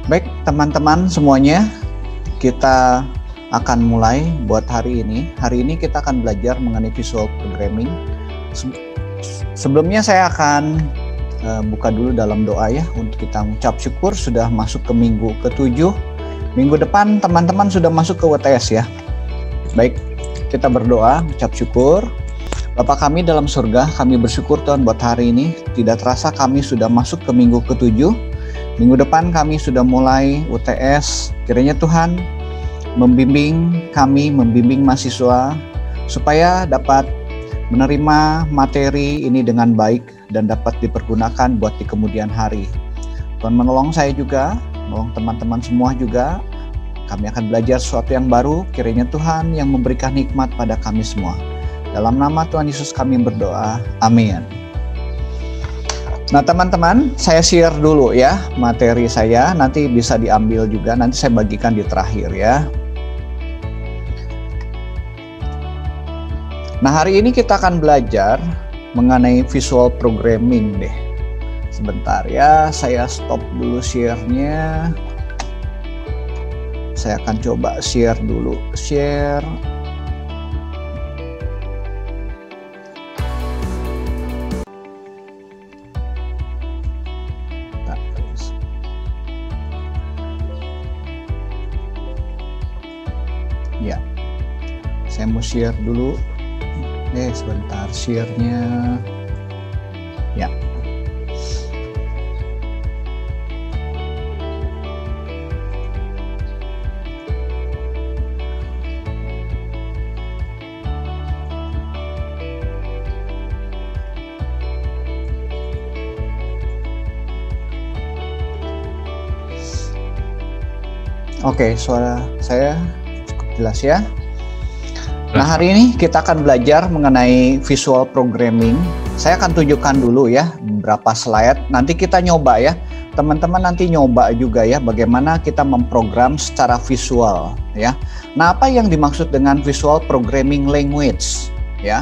Baik, teman-teman semuanya, kita akan mulai buat hari ini. Hari ini kita akan belajar mengenai visual programming. Sebelumnya saya akan buka dulu dalam doa ya, untuk kita mengucap syukur sudah masuk ke minggu ke-7. Minggu depan teman-teman sudah masuk ke WTS ya. Baik, kita berdoa, ucap syukur. Bapa kami dalam surga, kami bersyukur Tuhan buat hari ini. Tidak terasa kami sudah masuk ke minggu ke-7. Minggu depan kami sudah mulai UTS. Kiranya Tuhan membimbing kami, membimbing mahasiswa supaya dapat menerima materi ini dengan baik dan dapat dipergunakan buat di kemudian hari. Tuhan menolong saya juga, menolong teman-teman semua juga. Kami akan belajar sesuatu yang baru. Kiranya Tuhan yang memberikan hikmat pada kami semua. Dalam nama Tuhan Yesus kami berdoa. Amin. Nah teman-teman, saya share dulu ya materi saya, nanti bisa diambil juga, nanti saya bagikan di terakhir ya. Nah hari ini kita akan belajar mengenai visual programming deh. Sebentar ya, saya stop dulu share-nya. Saya akan coba share dulu, share. Ya, saya mau share dulu. Sebentar share-nya. Ya. Oke, suara saya cukup jelas ya. Nah hari ini kita akan belajar mengenai visual programming. Saya akan tunjukkan dulu ya beberapa slide. Nanti kita nyoba ya. Teman-teman nanti nyoba juga ya bagaimana kita memprogram secara visual ya. Nah apa yang dimaksud dengan visual programming language ya.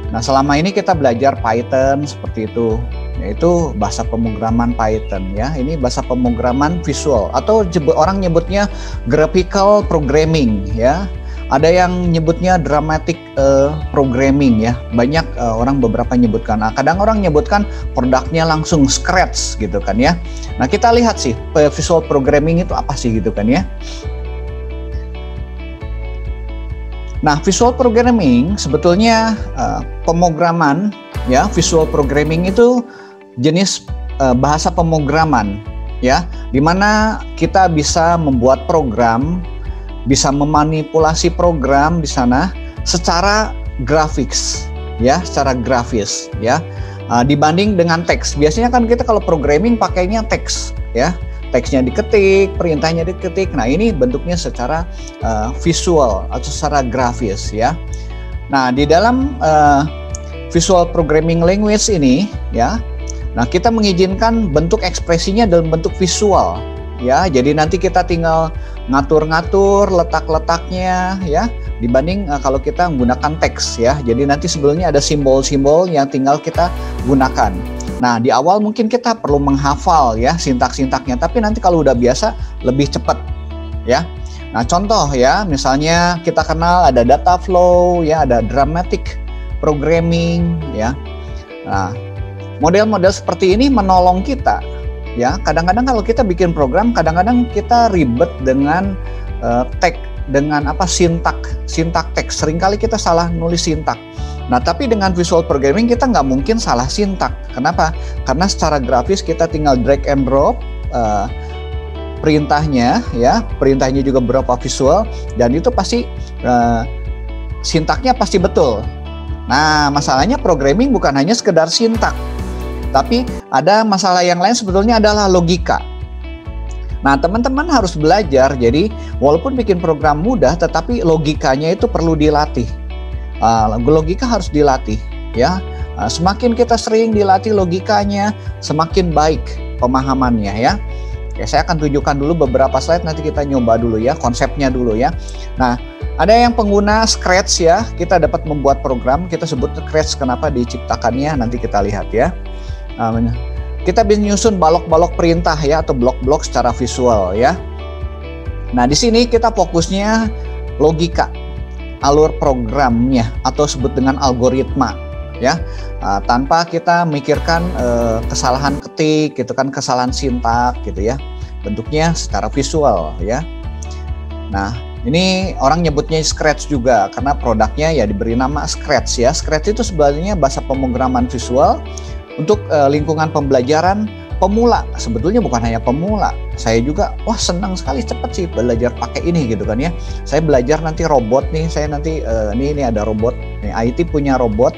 Nah selama ini kita belajar Python seperti itu, yaitu bahasa pemrograman Python ya. Ini bahasa pemrograman visual atau orang nyebutnya graphical programming ya. Ada yang nyebutnya dramatic programming ya. Banyak orang beberapa nyebutkan. Nah, kadang orang nyebutkan produknya langsung scratch gitu kan ya. Nah kita lihat sih visual programming itu apa sih gitu kan ya. Nah visual programming sebetulnya pemrograman ya. Visual programming itu jenis bahasa pemrograman ya, dimana kita bisa membuat program, bisa memanipulasi program di sana secara grafis ya, secara grafis ya, dibanding dengan teks. Biasanya kan kita kalau programming pakainya teks ya, teksnya diketik, perintahnya diketik. Nah ini bentuknya secara visual atau secara grafis ya. Nah di dalam visual programming language ini ya, nah kita mengizinkan bentuk ekspresinya dalam bentuk visual ya. Jadi nanti kita tinggal ngatur-ngatur letak-letaknya ya, dibanding kalau kita menggunakan teks ya. Jadi nanti sebelumnya ada simbol-simbol yang tinggal kita gunakan. Nah di awal mungkin kita perlu menghafal ya sintak-sintaknya, tapi nanti kalau udah biasa lebih cepat ya. Nah contoh ya, misalnya kita kenal ada data flow ya, ada dramatic programming ya. Nah model-model seperti ini menolong kita ya. Kadang-kadang kalau kita bikin program, kadang-kadang kita ribet dengan sintak teks. Seringkali kita salah nulis sintak. Nah tapi dengan visual programming kita nggak mungkin salah sintak. Kenapa? Karena secara grafis kita tinggal drag and drop perintahnya ya. Perintahnya juga berupa visual dan itu pasti sintaknya pasti betul. Nah masalahnya programming bukan hanya sekedar sintak, tapi ada masalah yang lain sebetulnya adalah logika. Nah teman-teman harus belajar, jadi walaupun bikin program mudah tetapi logikanya itu perlu dilatih. Logika harus dilatih ya. Semakin kita sering dilatih logikanya, semakin baik pemahamannya ya. Oke, saya akan tunjukkan dulu beberapa slide, nanti kita nyoba dulu ya konsepnya dulu ya. Nah ada yang pengguna Scratch ya, kita dapat membuat program, kita sebut Scratch, kenapa diciptakannya nanti kita lihat ya. kita bisa nyusun balok-balok perintah ya, atau blok-blok secara visual ya. Nah, di sini kita fokusnya logika, alur programnya, atau sebut dengan algoritma ya, tanpa kita mikirkan kesalahan ketik gitu kan, kesalahan sintak gitu ya, bentuknya secara visual ya. Nah, ini orang nyebutnya Scratch juga karena produknya ya diberi nama Scratch ya. Scratch itu sebenarnya bahasa pemrograman visual untuk lingkungan pembelajaran pemula. Sebetulnya bukan hanya pemula, saya juga wah senang sekali cepet sih belajar pakai ini gitu kan ya. Saya belajar nanti robot nih, saya nanti ini ada robot nih, IT punya robot,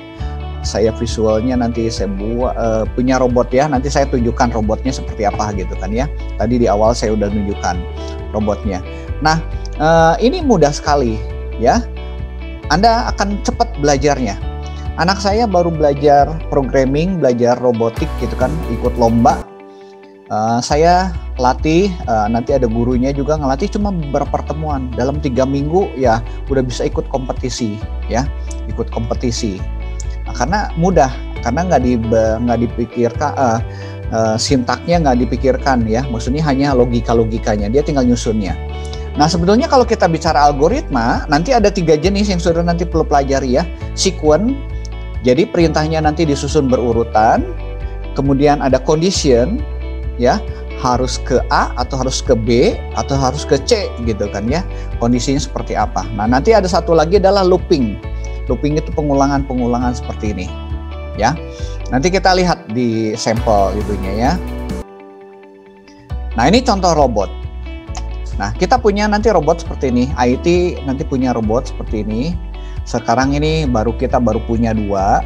saya visualnya nanti saya buat punya robot ya, nanti saya tunjukkan robotnya seperti apa gitu kan ya. Tadi di awal saya udah tunjukkan robotnya. Nah, ini mudah sekali ya, Anda akan cepat belajarnya. Anak saya baru belajar programming, belajar robotik gitu kan, ikut lomba. Saya latih, nanti ada gurunya juga ngelatih, cuma beberapa pertemuan. Dalam 3 minggu ya udah bisa ikut kompetisi ya, ikut kompetisi. Nah, karena mudah, karena nggak dipikirkan, sintaknya nggak dipikirkan ya, maksudnya hanya logikanya, dia tinggal nyusunnya. Nah, sebetulnya kalau kita bicara algoritma, nanti ada 3 jenis yang sudah nanti perlu pelajari ya. Sequence, jadi perintahnya nanti disusun berurutan. Kemudian ada condition, ya, harus ke A atau harus ke B atau harus ke C gitu kan ya, kondisinya seperti apa. Nah, nanti ada satu lagi adalah looping. Looping itu pengulangan seperti ini ya. Nanti kita lihat di sampel itunya ya. Nah, ini contoh robot. Nah, kita punya nanti robot seperti ini. IT nanti punya robot seperti ini. Sekarang ini kita baru punya 2.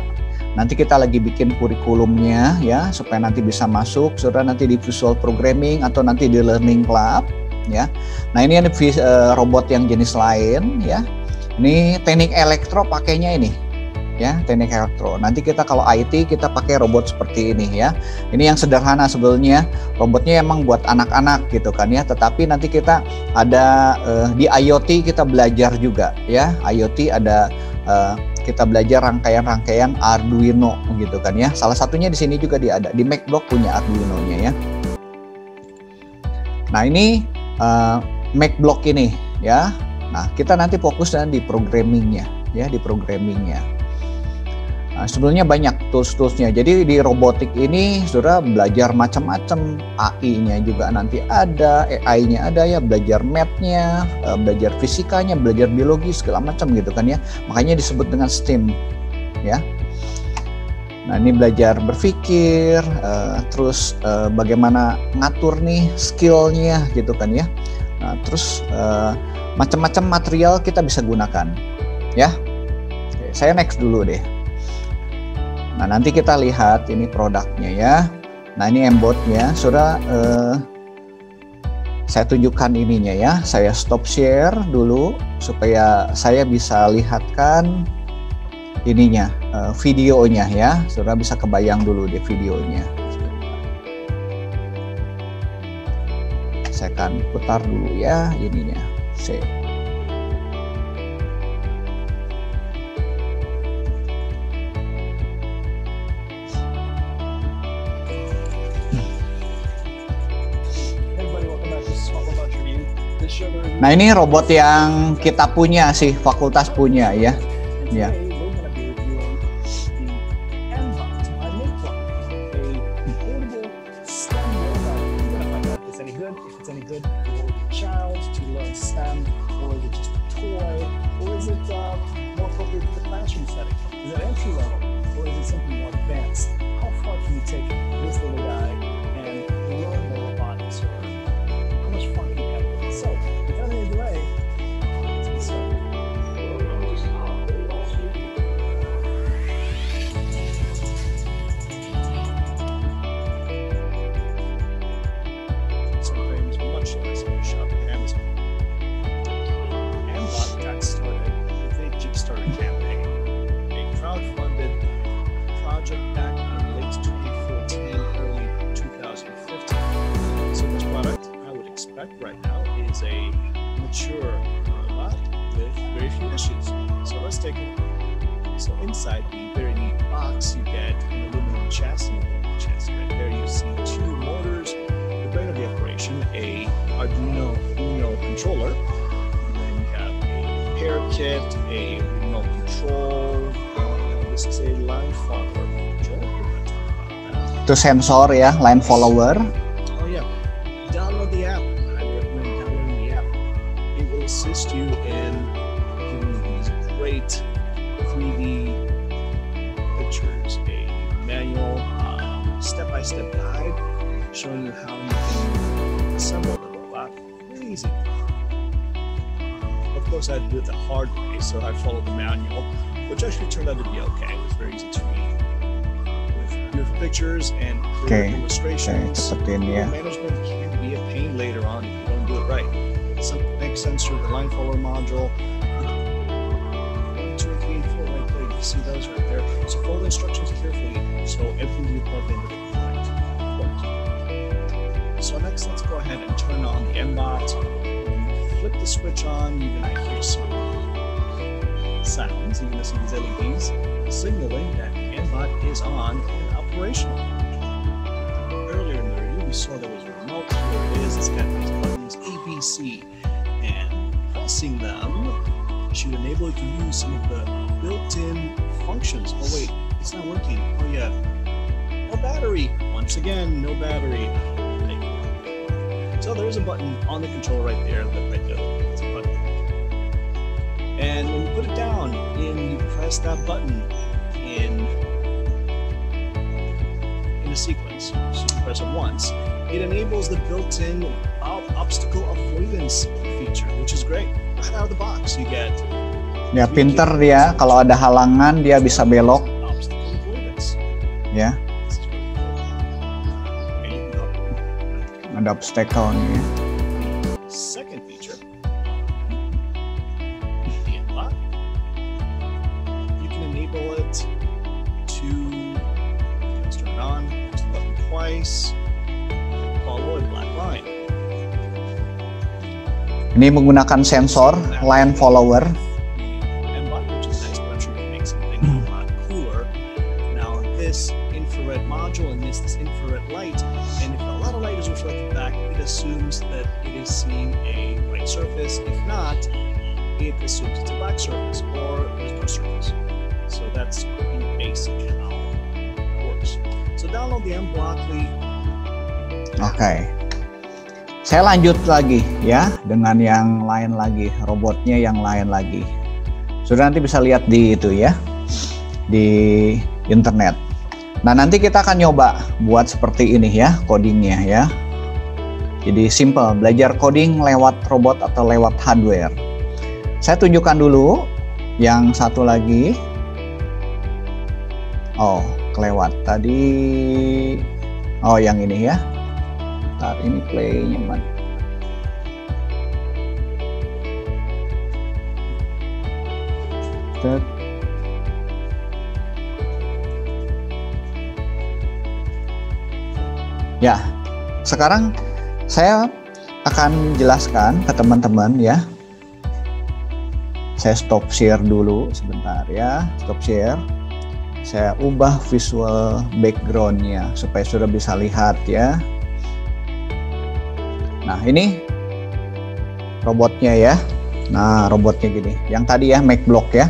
Nanti kita lagi bikin kurikulumnya ya, supaya nanti bisa masuk, sudah nanti di Visual Programming atau nanti di Learning Club ya. Nah, ini ada robot yang jenis lain ya. Ini teknik elektro pakainya ini ya, teknik elektro. Nanti kita kalau IT kita pakai robot seperti ini ya. Ini yang sederhana sebetulnya, robotnya emang buat anak-anak gitu kan ya. Tetapi nanti kita ada di IoT kita belajar juga ya. IoT ada kita belajar rangkaian-rangkaian Arduino gitu kan ya. Salah satunya di sini juga ada di MacBlock punya Arduino-nya ya. Nah, ini MacBlock ini ya. Nah, kita nanti fokus di programmingnya ya, di programmingnya. Nah, sebenarnya banyak tools-toolsnya. Jadi di robotik ini sudah belajar macam-macam, AI-nya juga nanti ada, AI-nya ada ya, belajar math-nya, belajar fisikanya, belajar biologi segala macam gitu kan ya. Makanya disebut dengan STEM ya. Nah, ini belajar berpikir, terus bagaimana ngatur nih skill-nya gitu kan ya. Nah, terus macam-macam material kita bisa gunakan ya. Oke, saya next dulu deh. Nah, nanti kita lihat ini produknya ya. Nah, ini embodnya sudah saya tunjukkan ininya ya. Saya stop share dulu supaya saya bisa lihatkan ininya, videonya ya. Sudah bisa kebayang dulu di videonya. Saya akan putar dulu ya ininya. Nah, ini robot yang kita punya sih, fakultas punya ya. Ya. Right now is a mature robot with very few issues. So let's take a look. So inside the very neat box, you get an aluminum chassis. Right there you see a Arduino Uno controller. And then you have a repair kit, a remote control. This is a line follower control. Itu sensor ya, line follower. Oh yeah, download the app. I recommend downloading the app. It will assist you in giving you these great 3D pictures, a manual, step-by-step guide showing you how you can assemble the robot. Very easy. Of course, I had to do it the hard way, so I followed the manual, which actually turned out to be okay. It was very easy to read. Beautiful pictures and clear illustrations. Management can be a pain later on if you don't do it right. Next sensor, the line follower module. 1, 2, 3, 4 right there. You can see those right there. So follow the instructions carefully so everything you plug into the correct port. So next, let's go ahead and turn on the MBOT. Flip the switch on. You're gonna hear some sounds. You're gonna see these LEDs signaling that MBOT is on and operational. Earlier in the review, we saw there was a remote. Here it is. It's got these buttons A, B, C, and pressing them should enable you to use some of the built-in functions. Oh wait, it's not working. Oh yeah, no battery. Once again, no battery. So there's a button on the controller right there. Right there. It's a button. And when you put it down, you press that button in a sequence. So you press it once. It enables the built-in obstacle avoidance feature, which is great. Right out of the box, you get. Ya, pinter dia. Kalau ada halangan, dia bisa belok. Obstacle avoidance. Ya. Ada obstacle nih. Second feature. The unlock. You can enable it to. Let's turn it on. Press the button twice. Follow a black line. Ini menggunakan sensor line follower. MBOT, which is nice, but I'm sure you can make something a lot cooler. Now this infrared module emits this infrared light, and if a lot of light is reflected back, it assumes that it is seeing a white surface. If not, it assumes it's a black surface or there's no surface. So that's in basic how it works. So download the MBlockly. Oke. Saya lanjut lagi ya dengan yang lain lagi, robotnya yang lain lagi. Sudah nanti bisa lihat di itu ya, di internet. Nah nanti kita akan nyoba buat seperti ini ya codingnya ya. Jadi simple, belajar coding lewat robot atau lewat hardware. Saya tunjukkan dulu yang satu lagi. Oh kelewat tadi. Oh yang ini ya. Ntar ini play-nya man. Ya, sekarang saya akan jelaskan ke teman-teman ya. Saya stop share dulu sebentar ya, stop share. Saya ubah visual background-nya supaya sudah bisa lihat ya. Nah ini robotnya ya. Nah robotnya gini. Yang tadi ya MacBlock ya.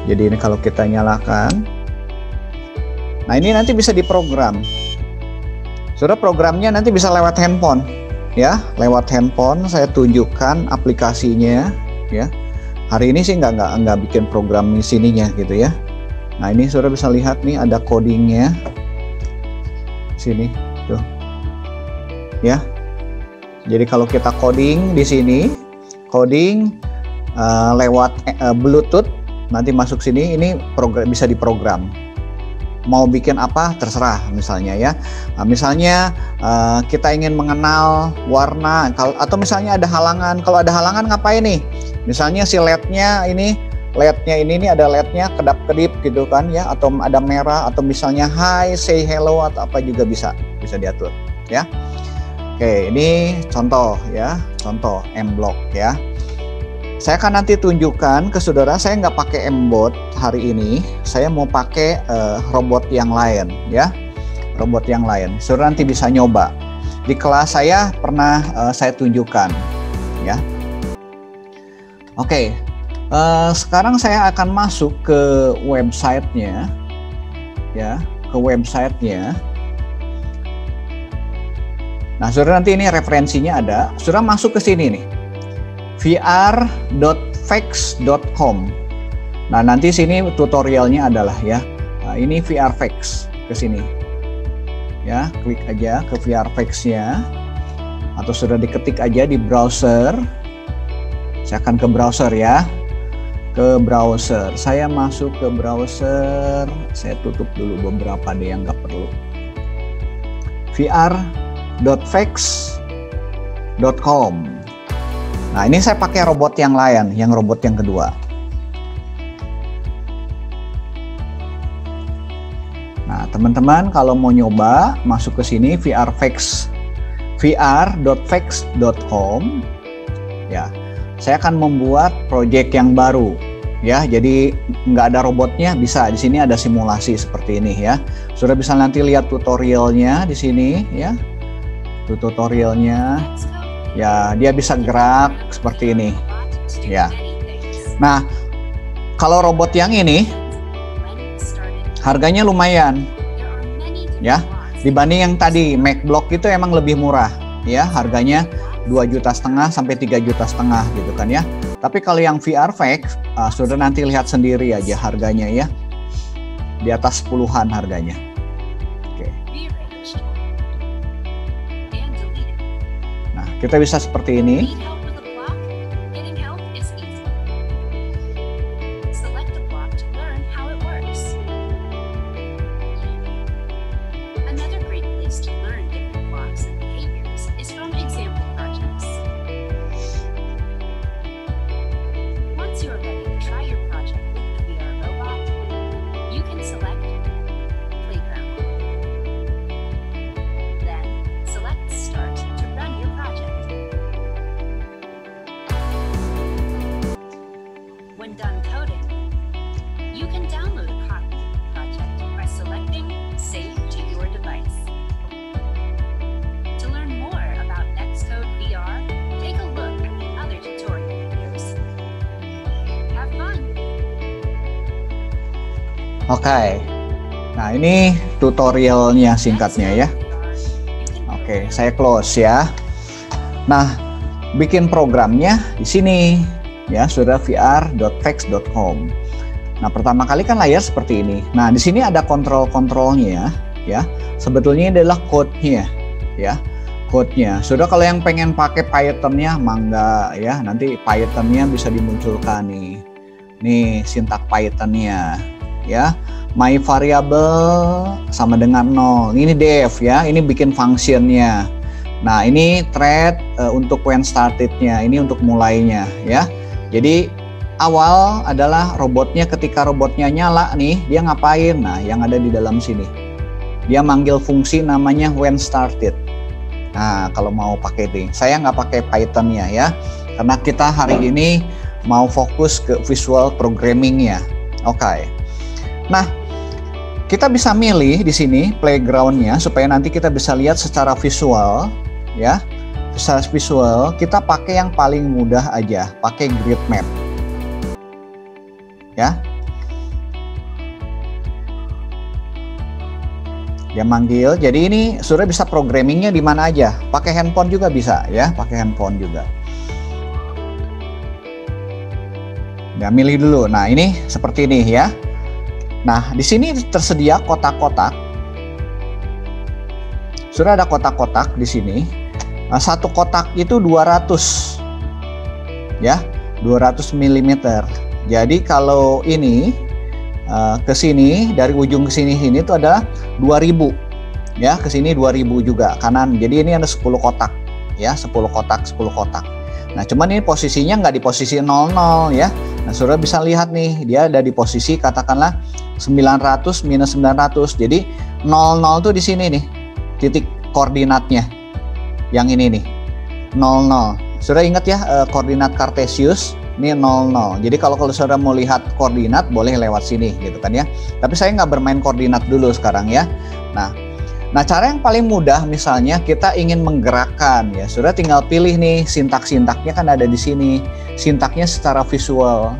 Jadi ini kalau kita nyalakan. Nah ini nanti bisa diprogram. Sudah programnya nanti bisa lewat handphone ya. Lewat handphone saya tunjukkan aplikasinya ya. Hari ini sih nggak bikin program di sininya gitu ya. Nah ini sudah bisa lihat nih ada codingnya. Sini tuh. Ya. Jadi kalau kita coding di sini, coding lewat Bluetooth, nanti masuk sini, ini bisa diprogram. Mau bikin apa terserah misalnya ya. Nah, misalnya kita ingin mengenal warna, atau misalnya ada halangan. Kalau ada halangan ngapain nih? Misalnya si LED-nya ini ada LED-nya kedap-kedip gitu kan ya, atau ada merah, atau misalnya hi, say hello atau apa juga bisa diatur ya. Oke, ini contoh ya, contoh MBlock ya. Saya akan nanti tunjukkan ke saudara, saya nggak pakai MBot hari ini, saya mau pakai robot yang lain ya, robot yang lain. Saudara nanti bisa nyoba. di kelas saya pernah saya tunjukkan, ya. Oke, sekarang saya akan masuk ke websitenya, ya, ke websitenya. Nah, saudara, nanti ini referensinya ada. Saudara masuk ke sini nih, vr.fax.com. Nah, nanti sini tutorialnya adalah ya, nah, ini VRFax ke sini. Ya, klik aja ke VRFax-nya, atau sudah diketik aja di browser. Saya akan ke browser ya, ke browser. Saya masuk ke browser. Saya tutup dulu beberapa deh yang nggak perlu. vr.fax.com. Nah, ini saya pakai robot yang lain, yang robot yang kedua. Nah, teman-teman kalau mau nyoba masuk ke sini vr.fax.com, ya. Saya akan membuat project yang baru, ya. Jadi nggak ada robotnya, bisa di sini ada simulasi seperti ini ya. Sudah bisa nanti lihat tutorialnya di sini, ya. Tutorialnya, ya, dia bisa gerak seperti ini, ya. Nah, kalau robot yang ini harganya lumayan, ya, dibanding yang tadi MacBlock itu emang lebih murah, ya, harganya 2,5 juta sampai 3,5 juta gitu kan ya. Tapi kalau yang VRFax, sudah nanti lihat sendiri aja harganya ya, di atas 10-an harganya. Oke. Nah, kita bisa seperti ini. Oke, nah ini tutorialnya singkatnya ya. Oke, saya close ya. Nah, bikin programnya di sini ya, sudah vr.fax.com. Nah, pertama kali kan layar seperti ini. Nah, di sini ada kontrol-kontrolnya ya. Sebetulnya ini adalah code-nya ya. Code-nya. Sudah kalau yang pengen pakai Python-nya mangga ya, nanti Python-nya bisa dimunculkan nih. Nih sintak Python-nya. Ya, my variable sama dengan 0. Ini def ya, ini bikin functionnya. Nah, ini thread untuk when started-nya, ini untuk mulainya ya. Jadi awal adalah robotnya, ketika robotnya nyala nih, dia ngapain? Nah, yang ada di dalam sini. Dia manggil fungsi namanya when started. Nah, kalau mau pakai ini, saya nggak pakai Python-nya ya, karena kita hari ini mau fokus ke visual programming-nya. Oke. Nah, kita bisa milih di sini playground-nya supaya nanti kita bisa lihat secara visual ya. Secara visual kita pakai yang paling mudah aja, pakai grid map. Ya. Dia manggil. Jadi ini sudah bisa programmingnya di mana aja. Pakai handphone juga bisa ya, pakai handphone juga. Ya, milih dulu. Nah, ini seperti ini ya. Nah, di sini tersedia kotak-kotak. Sudah ada kotak-kotak di sini. Nah, satu kotak itu 200. Ya, 200 mm. Jadi kalau ini ke sini, dari ujung ke sini itu adalah 2000. Ya, ke sini 2000 juga kanan. Jadi ini ada 10 kotak. Ya, 10 kotak, 10 kotak. Nah, cuman ini posisinya nggak di posisi 00 ya. Nah, saudara bisa lihat nih, dia ada di posisi katakanlah 900 minus 900. Jadi 00 tuh di sini nih, titik koordinatnya. Yang ini nih, 00. Saudara ingat ya, koordinat Cartesius ini 00. Jadi kalau saudara mau lihat koordinat boleh lewat sini gitu kan ya. Tapi saya nggak bermain koordinat dulu sekarang ya. Nah, Nah, cara yang paling mudah misalnya kita ingin menggerakkan ya, sudah tinggal pilih nih sintak-sintaknya kan ada di sini. Sintaknya secara visual.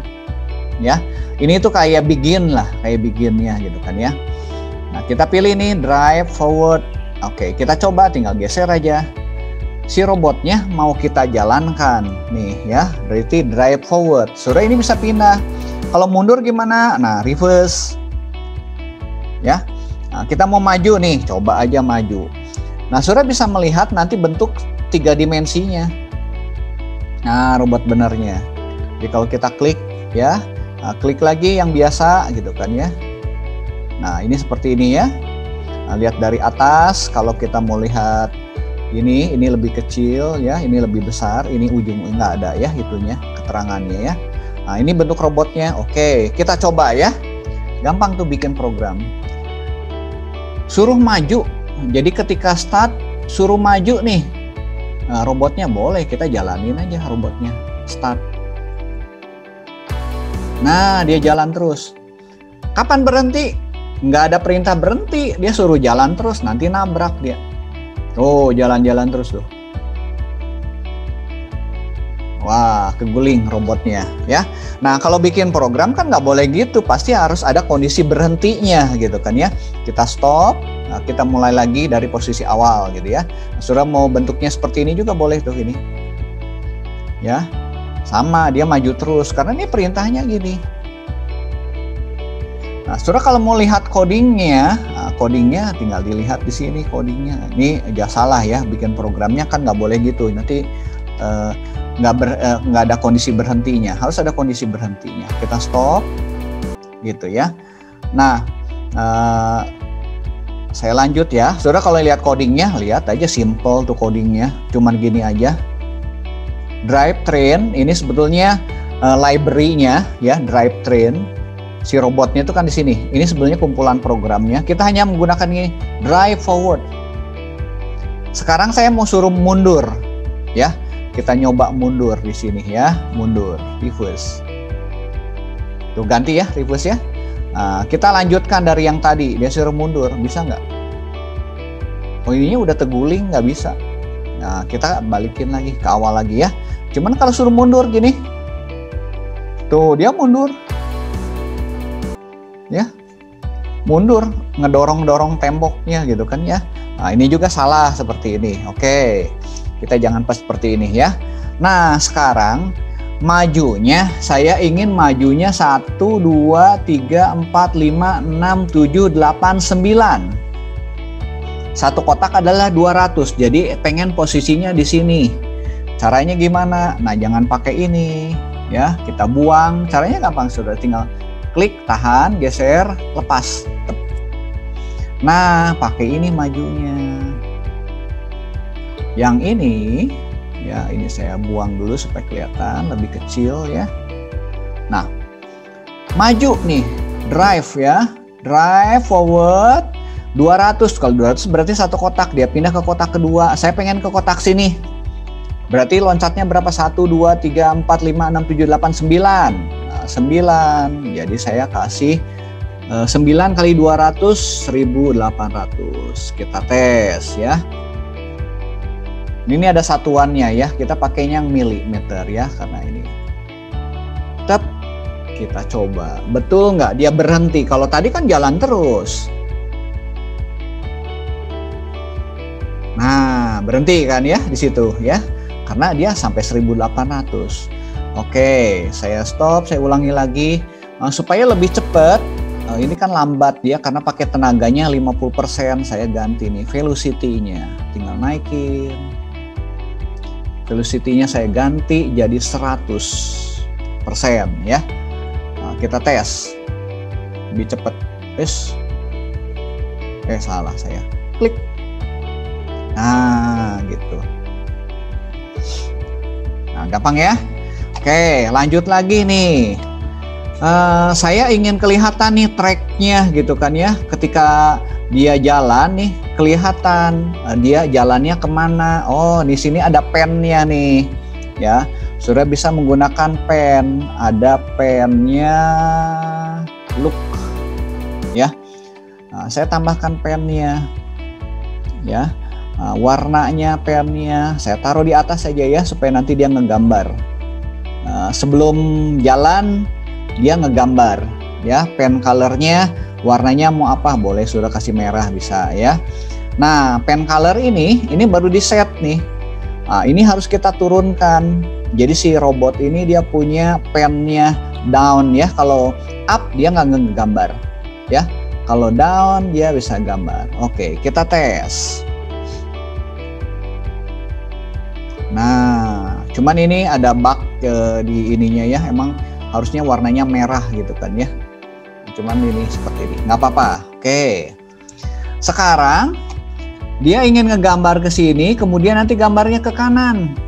Ya. Ini tuh kayak begin lah, kayak beginnya gitu kan ya. Nah, kita pilih nih drive forward. Oke, kita coba tinggal geser aja. Si robotnya mau kita jalankan nih ya, berarti drive forward. Sudah ini bisa pindah. Kalau mundur gimana? Nah, reverse. Ya. Nah, kita mau maju nih, coba aja maju. Nah, sudah bisa melihat nanti bentuk 3 dimensinya. Nah, robot benernya. Jadi kalau kita klik ya, nah, klik lagi yang biasa gitu kan ya. Nah, ini seperti ini ya. Nah, lihat dari atas, kalau kita mau lihat ini lebih kecil ya, ini lebih besar, ini ujung enggak ada ya itunya, keterangannya ya. Nah, ini bentuk robotnya. Oke, kita coba ya. Gampang tuh bikin program. Suruh maju. Jadi ketika start suruh maju nih. Nah, robotnya boleh kita jalanin aja robotnya. Start. Nah, dia jalan terus. Kapan berhenti? Nggak ada perintah berhenti. Dia suruh jalan terus, nanti nabrak dia. Oh, jalan-jalan terus tuh. Wah, keguling robotnya ya. Nah, kalau bikin program kan nggak boleh gitu, pasti harus ada kondisi berhentinya gitu kan ya. Kita stop, nah, kita mulai lagi dari posisi awal gitu ya. Nah, sudah mau bentuknya seperti ini juga boleh tuh ini. Ya, sama dia maju terus karena ini perintahnya gini. Nah, sudah kalau mau lihat codingnya, codingnya tinggal dilihat di sini codingnya. Ini agak salah ya, bikin programnya kan nggak boleh gitu. Nanti nggak ada kondisi berhentinya, harus ada kondisi berhentinya. Kita stop gitu ya. Nah, saya lanjut ya. Saudara kalau lihat codingnya, lihat aja simple tuh codingnya, cuman gini aja. Drivetrain ini sebetulnya library-nya ya, drivetrain. Si robotnya itu kan di sini. Ini sebenarnya kumpulan programnya. Kita hanya menggunakan ini drive forward. Sekarang saya mau suruh mundur ya. Kita nyoba mundur di sini ya, mundur, reverse. Tuh ganti ya, reverse ya. Nah, kita lanjutkan dari yang tadi, dia suruh mundur, bisa nggak? Oh, ininya udah terguling, nggak bisa. Nah, kita balikin lagi ke awal lagi ya. Cuman kalau suruh mundur gini, tuh dia mundur, ya, mundur, ngedorong-dorong temboknya gitu kan ya. Nah, ini juga salah seperti ini. Oke. Kita jangan pas seperti ini ya. Nah, sekarang majunya saya ingin majunya 1, 2, 3, 4, 5, 6, 7, 8, 9. Satu kotak adalah 200. Jadi pengen posisinya di sini. Caranya gimana? Nah, jangan pakai ini ya. Kita buang. Caranya gampang, sudah tinggal klik, tahan, geser, lepas. Nah, pakai ini majunya. Yang ini ya, ini saya buang dulu supaya kelihatan lebih kecil ya. Nah, maju nih, drive ya, drive forward 200. Kalau 200 berarti satu kotak, dia pindah ke kotak kedua. Saya pengen ke kotak sini, berarti loncatnya berapa? 1, 2, 3, 4, 5, 6, 7, 8, 9. Nah, 9, jadi saya kasih 9 kali 200, 1800. Kita tes ya. Ini ada satuannya ya, kita pakainya yang milimeter ya, karena ini. Tep, kita coba, betul nggak dia berhenti? Kalau tadi kan jalan terus. Nah, berhenti kan ya di situ ya, karena dia sampai 1800. Oke, saya stop, saya ulangi lagi supaya lebih cepat. Ini kan lambat ya, karena pakai tenaganya 50%. Saya ganti nih velocity-nya, tinggal naikin. Velocity-nya saya ganti jadi 100% ya. Nah, kita tes lebih cepat. Salah saya. Klik. Nah, gitu. Nah, gampang ya. Oke, lanjut lagi nih. Saya ingin kelihatan nih tracknya gitu kan ya. Ketika dia jalan nih, kelihatan dia jalannya kemana. Oh, di sini ada pennya nih ya. Sudah bisa menggunakan pen. Ada pennya look ya. Nah, saya tambahkan pennya. ya. Warnanya pennya saya taruh di atas saja ya supaya nanti dia ngegambar. Sebelum jalan dia ngegambar ya, pen colornya warnanya mau apa, boleh sudah kasih merah bisa ya. Nah, pen color ini baru di set nih. Ini harus kita turunkan. Jadi si robot ini dia punya pennya down ya. Kalau up dia nggak ngegambar ya. Kalau down dia bisa gambar. Oke, kita tes. Nah, cuman ini ada bug di ininya ya. Emang harusnya warnanya merah gitu kan ya. Cuman ini seperti ini. Nggak apa-apa. Oke. Sekarang dia ingin ngegambar ke sini, kemudian nanti gambarnya ke kanan.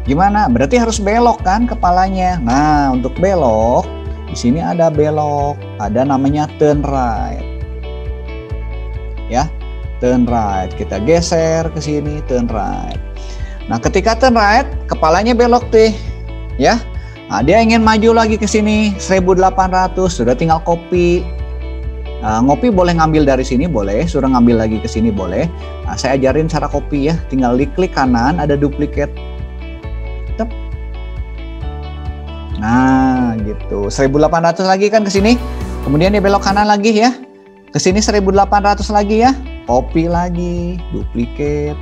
Gimana? Berarti harus belok kan kepalanya. Nah, untuk belok di sini ada belok, ada namanya turn right. Ya. Turn right, kita geser ke sini, turn right. Nah, ketika turn right, kepalanya belok deh, ya. Nah, dia ingin maju lagi ke sini, 1800, sudah tinggal copy. Ngopi boleh ngambil dari sini, boleh. Sudah ngambil lagi ke sini, boleh. Nah, saya ajarin cara copy ya, tinggal klik kanan, ada duplicate. Tep. Nah, gitu. 1800 lagi kan ke sini, kemudian dia belok kanan lagi ya. Ke sini 1800 lagi ya. Copy lagi, duplicate.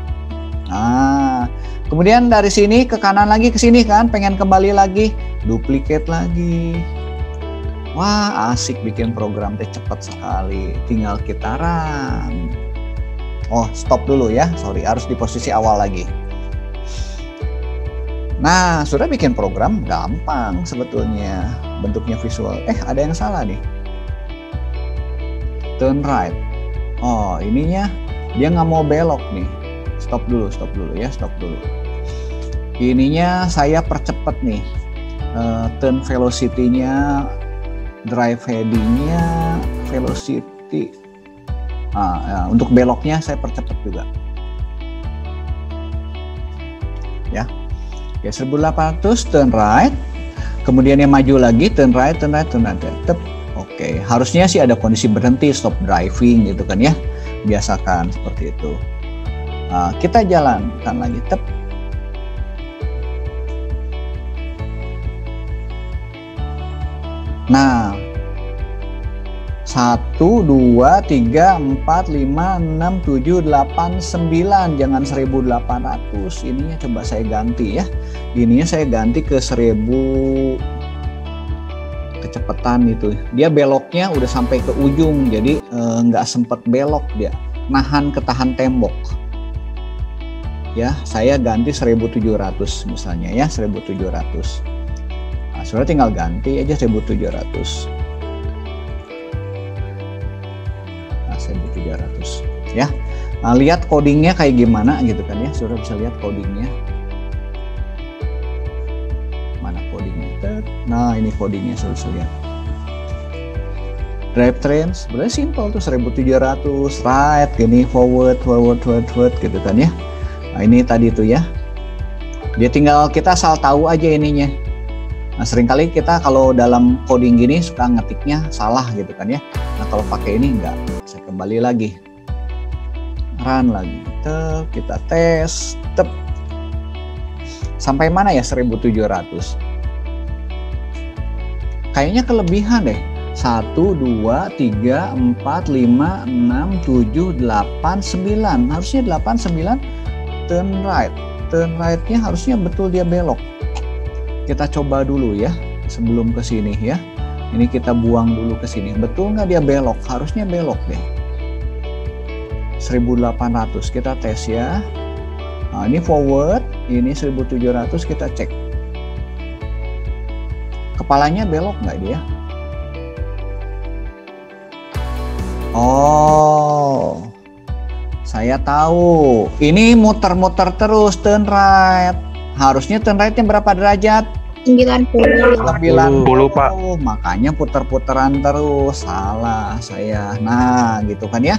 Nah, kemudian dari sini ke kanan lagi ke sini kan, pengen kembali lagi, duplicate lagi. Wah, asik bikin program teh, cepat sekali. Tinggal kita run. Oh, stop dulu ya. Sorry, harus di posisi awal lagi. Nah, sudah bikin program gampang sebetulnya. Bentuknya visual. Ada yang salah nih. Turn right. Oh, ininya dia nggak mau belok nih. Stop dulu ya, stop dulu. Ininya saya percepat nih. Turn velocity-nya, drive heading-nya, velocity. Untuk beloknya saya percepat juga. Ya. Oke, 1800 turn right. Kemudian yang maju lagi turn right. Tep. Oke, harusnya sih ada kondisi berhenti, stop driving gitu kan ya. Biasakan seperti itu. Kita jalankan lagi, tep. Nah, 1, 2, 3, 4, 5, 6, 7, 8, 9. Jangan 1800. Ininya coba saya ganti ya. Ininya saya ganti ke 1000. Kecepatan itu, dia beloknya udah sampai ke ujung, jadi nggak sempet belok, dia ketahan tembok ya. Saya ganti 1700 misalnya ya, 1700. Nah, sudah tinggal ganti aja 1700. Nah, 1700 ya. Nah, lihat codingnya kayak gimana gitu kan ya, sudah bisa lihat codingnya. Nah, ini codingnya sudah bisa lihat. Drivetrain sebenarnya simple tuh, 1700 right, gini forward gitu kan ya. Nah, ini tadi tuh ya. Dia tinggal kita asal tahu aja ininya. Nah, seringkali kita kalau dalam coding gini suka ngetiknya salah gitu kan ya. Nah, kalau pakai ini enggak. Saya kembali lagi. Run lagi. Kita tes. Sampai mana ya 1700? Kayaknya kelebihan deh. 1, 2, 3, 4, 5, 6, 7, 8, 9. Harusnya 8, 9 turn right. Turn right-nya harusnya betul dia belok. Kita coba dulu ya sebelum ke sini ya. Ini kita buang dulu ke sini. Betul nggak dia belok? Harusnya belok deh. 1800 kita tes ya. Nah, ini forward, ini 1700 kita cek. Kepalanya belok nggak dia? Oh, saya tahu. Ini muter-muter terus turn right. Harusnya turn right-nya berapa derajat? 90 Pak. Makanya puter-puteran terus. Salah saya. Nah, gitu kan ya.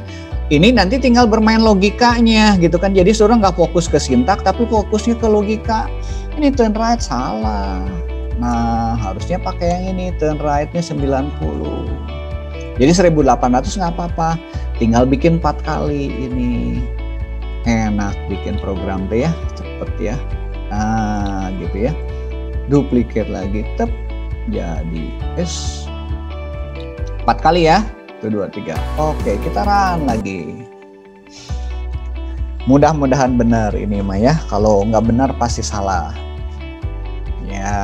Ini nanti tinggal bermain logikanya gitu kan. Jadi saudara nggak fokus ke sintak tapi fokusnya ke logika. Ini turn right salah. Nah, harusnya pakai yang ini, turn right-nya 90. Jadi 1800 nggak apa-apa. tinggal bikin 4 kali ini. Enak bikin program deh ya, cepet ya. Nah, gitu ya. Duplicate lagi, tep, jadi 4 kali ya. 1, 2, 3. Oke, kita run lagi. Mudah-mudahan benar ini mah ya. Kalau nggak benar pasti salah. Ya.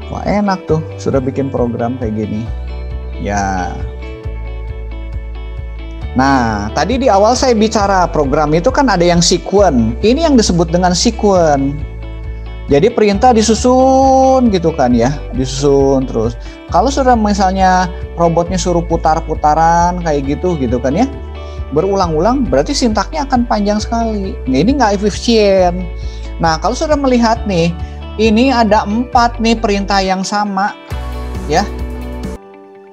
Wah, enak tuh, sudah bikin program kayak gini. Ya. Nah, tadi di awal saya bicara program itu kan ada yang sequence. Ini yang disebut dengan sequence. Jadi perintah disusun gitu kan ya, disusun terus. Kalau sudah misalnya robotnya suruh putar-putaran kayak gitu kan ya, berulang-ulang, berarti sintaknya akan panjang sekali. Nah, ini nggak efisien. Nah, kalau sudah melihat nih, ini ada 4 nih perintah yang sama, ya,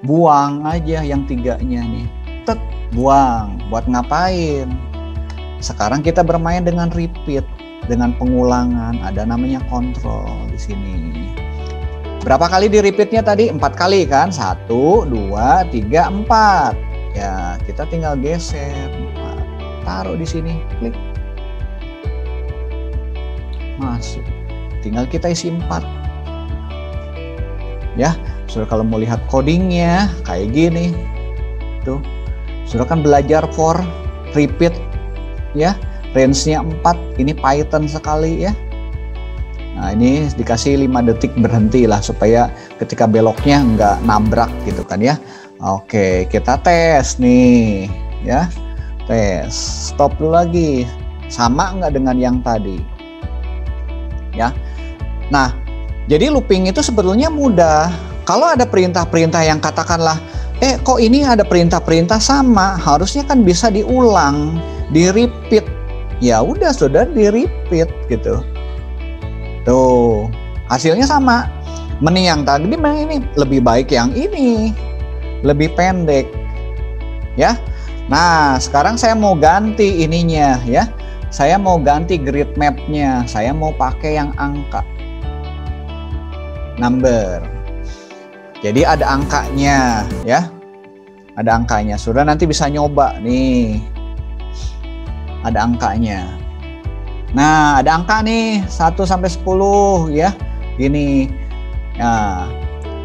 buang aja yang 3-nya nih, tet, buang. Buat ngapain? Sekarang kita bermain dengan repeat. Dengan pengulangan, ada namanya kontrol di sini. Berapa kali di repeatnya tadi? 4 kali kan? 1, 2, 3, 4. Ya, kita tinggal geser 4. Taruh di sini, klik. Masuk. Tinggal kita isi 4. Ya, sudah kalau mau lihat codingnya kayak gini. Tuh. Sudah kan belajar for repeat ya. Range-nya 4, ini Python sekali ya. Nah, ini dikasih 5 detik berhenti lah supaya ketika beloknya nggak nabrak gitu kan ya. Oke, kita tes nih ya. Tes, stop dulu lagi. Sama nggak dengan yang tadi? Ya. Nah, jadi looping itu sebetulnya mudah. Kalau ada perintah-perintah yang katakanlah, kok ini ada perintah-perintah sama, harusnya kan bisa diulang, di-repeat. Ya udah, sudah di-repeat gitu. Tuh, hasilnya sama. Mending yang tadi ini lebih baik yang ini. Lebih pendek. Ya. Nah, sekarang saya mau ganti ininya ya. Saya mau ganti grid map-nya. Saya mau pakai yang angka. Number. Jadi ada angkanya ya. Ada angkanya. Sudah nanti bisa nyoba nih. Ada angkanya. Nah, ada angka nih 1 sampai 10 ya. Gini. Nah,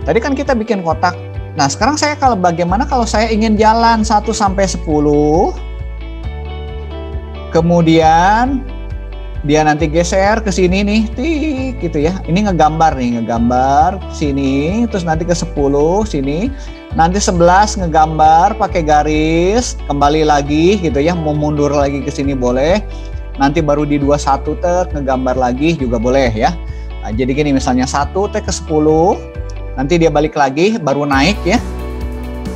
tadi kan kita bikin kotak. Nah, sekarang saya bagaimana kalau saya ingin jalan 1 sampai 10. Kemudian dia nanti geser ke sini nih, tik gitu ya. Ini ngegambar sini, terus nanti ke 10 sini. Nanti 11 ngegambar pakai garis, kembali lagi gitu ya, mau mundur lagi ke sini boleh. Nanti baru di 21 ngegambar lagi juga boleh ya. Nah, jadi gini misalnya 1 ke 10, nanti dia balik lagi, baru naik ya.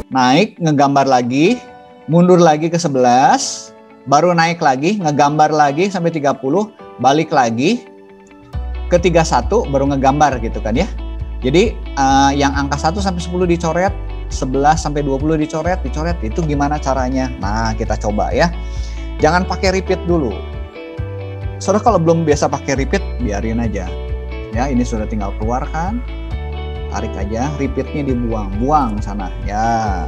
Naik, ngegambar lagi, mundur lagi ke 11, baru naik lagi, ngegambar lagi sampai 30, balik lagi ke 31, baru ngegambar gitu kan ya. Jadi yang angka 1 sampai 10 dicoret, 11 sampai 20 dicoret, itu gimana caranya? Nah, kita coba ya. Jangan pakai repeat dulu. Saudara kalau belum biasa pakai repeat, biarin aja. Ya, ini sudah tinggal keluarkan. Tarik aja, repeatnya dibuang, buang sana. Ya.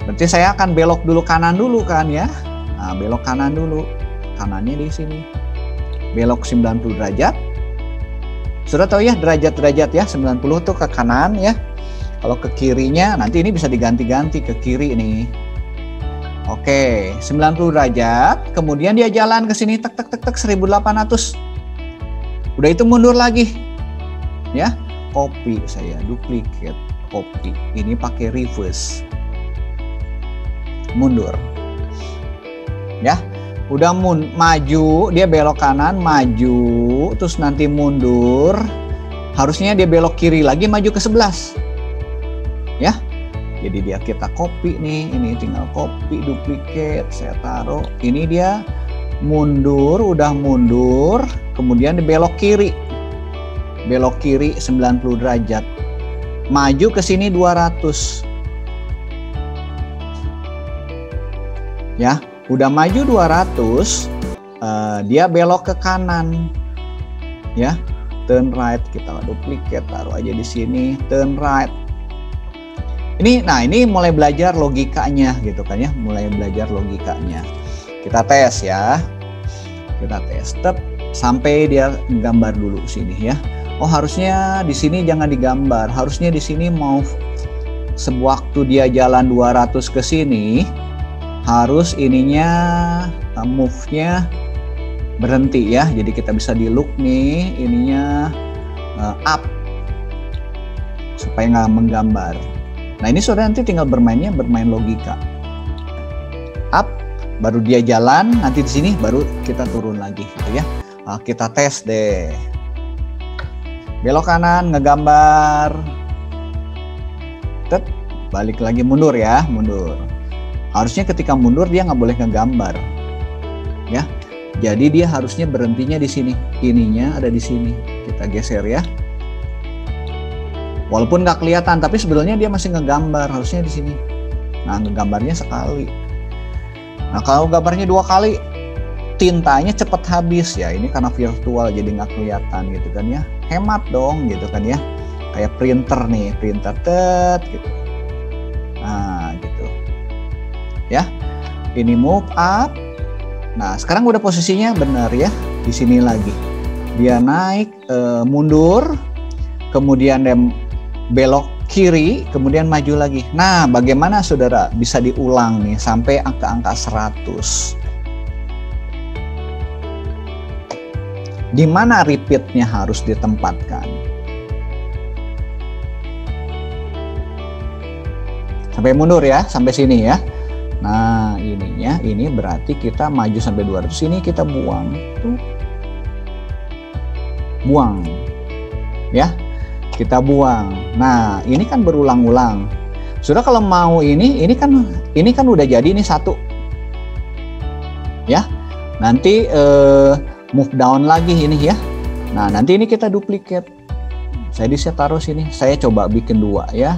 Berarti saya akan belok dulu kanan dulu kan ya. Nah, belok kanan dulu. Kanannya di sini. Belok 90 derajat. Sudah tahu ya derajat-derajat ya, 90 tuh ke kanan ya. Kalau ke kirinya nanti ini bisa diganti-ganti ke kiri nih. Oke, 90 derajat, kemudian dia jalan ke sini tek 1800. Udah itu mundur lagi. Ya, copy saya, duplicate, copy. Ini pakai reverse. Mundur. Ya. Udah maju, dia belok kanan, maju, terus nanti mundur. Harusnya dia belok kiri lagi, maju ke 11. Ya, jadi dia kita copy nih, ini tinggal copy, duplicate, saya taruh. Ini dia mundur, udah mundur, kemudian dibelok kiri. Belok kiri 90 derajat. Maju ke sini 200. Ya, udah maju 200, dia belok ke kanan. Ya, turn right, kita duplicate, taruh aja di sini, turn right. Ini, nah ini mulai belajar logikanya gitu kan ya, mulai belajar logikanya. Kita tes ya, kita tes, sampai dia gambar dulu sini ya. Oh harusnya di sini jangan digambar, harusnya di sini mau sewaktu dia jalan 200 ke sini, harus ininya move-nya berhenti ya. Jadi kita bisa di look nih, ininya up supaya nggak menggambar. Nah ini saudara nanti tinggal bermain logika. Up, baru dia jalan, nanti di sini baru kita turun lagi gitu ya. Nah, kita tes deh. Belok kanan, ngegambar. Balik lagi mundur ya, mundur. Harusnya ketika mundur dia nggak boleh ngegambar. Ya. Jadi dia harusnya berhentinya di sini. Ininya ada di sini. Kita geser ya. Walaupun nggak kelihatan, tapi sebetulnya dia masih ngegambar, harusnya di sini. Nah, ngegambarnya sekali. Nah, kalau gambarnya 2 kali, tintanya cepat habis ya. Ini karena virtual, jadi nggak kelihatan gitu kan ya. Hemat dong gitu kan ya. Kayak printer nih, printer gitu. Nah, gitu. Ya. Ini move up. Nah, sekarang udah posisinya benar ya. Di sini lagi. Dia naik, mundur, kemudian dia belok kiri, kemudian maju lagi. Nah, bagaimana saudara bisa diulang nih sampai angka-angka 100? Di mana repeatnya harus ditempatkan? Sampai mundur ya, sampai sini ya. Nah, ininya, ini berarti kita maju sampai 200, ini kita buang. Tuh. Buang. Ya. Kita buang. Nah, ini kan berulang-ulang. Sudah kalau mau ini kan udah jadi ini 1. Ya. Nanti move down lagi ini ya. Nah, nanti ini kita duplicate. Saya bisa taruh sini. Saya coba bikin 2 ya.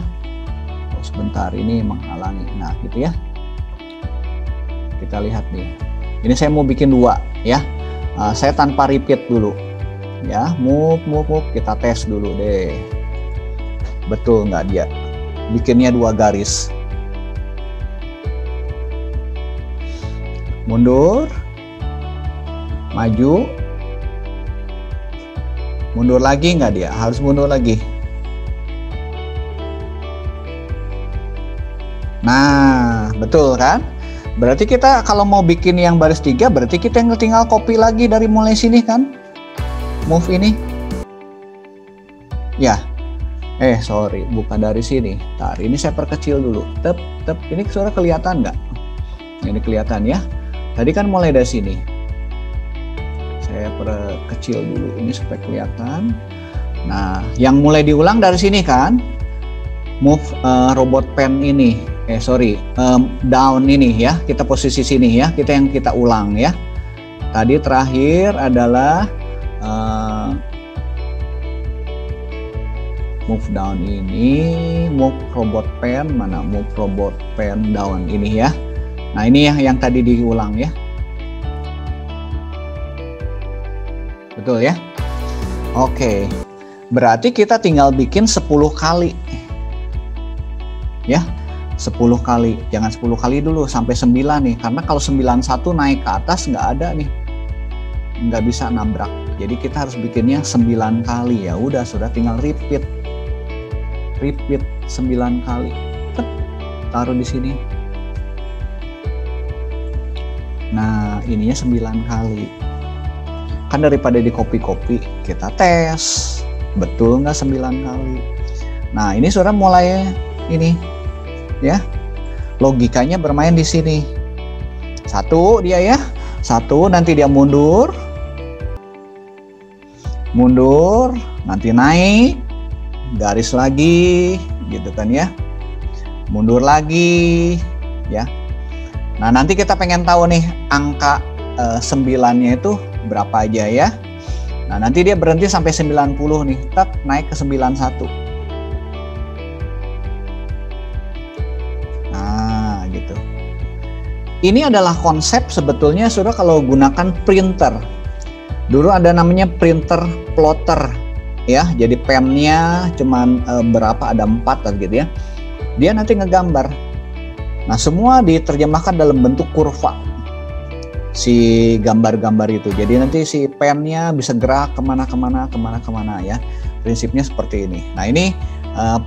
Oh, sebentar, ini menghalangi. Nah, gitu ya. Kita lihat nih. Ini saya mau bikin 2 ya. Saya tanpa repeat dulu. Ya, move, kita tes dulu deh. Betul nggak dia? Bikinnya 2 garis. Mundur, maju, mundur lagi nggak dia? Harus mundur lagi. Nah, betul kan? Berarti kita kalau mau bikin yang baris 3, berarti kita tinggal copy lagi dari mulai sini kan? Move ini. Ya. Sorry, bukan dari sini. Tar, ini saya perkecil dulu. Tep. Ini suara kelihatan nggak? Ini kelihatan ya. Tadi kan mulai dari sini. Saya perkecil dulu ini supaya kelihatan. Nah, yang mulai diulang dari sini kan? Move robot pen ini. Down ini ya. Kita posisi sini ya. Yang kita ulang ya. Tadi terakhir adalah move down ini, move robot pen, mana move robot pen down ini ya. Nah, ini ya yang tadi diulang ya. Betul ya? Oke. Berarti kita tinggal bikin 10 kali. Ya. 10 kali. Jangan 10 kali dulu, sampai 9 nih. Karena kalau 91 naik ke atas nggak ada nih. Nggak bisa nabrak. Jadi kita harus bikinnya 9 kali. Ya udah, sudah tinggal repeat 9 kali. Taruh di sini. Nah, ininya 9 kali. Kan daripada di copy-copy, kita tes. Betul nggak 9 kali? Nah, ini sudah mulai ini ya. Logikanya bermain di sini. 1 dia ya. 1, nanti dia mundur. Mundur, nanti naik. Garis lagi gitu kan ya. Mundur lagi ya. Nah, nanti kita pengen tahu nih angka 9-nya itu berapa aja ya. Nah, nanti dia berhenti sampai 90 nih. Naik ke 91. Nah, gitu. Ini adalah konsep sebetulnya sudah kalau gunakan printer. Dulu ada namanya printer plotter ya. Jadi pennya cuman berapa, ada 4 kan gitu ya. Dia nanti ngegambar. Nah, semua diterjemahkan dalam bentuk kurva si gambar-gambar itu. Jadi nanti si pennya bisa gerak kemana-kemana ya. Prinsipnya seperti ini. Nah, ini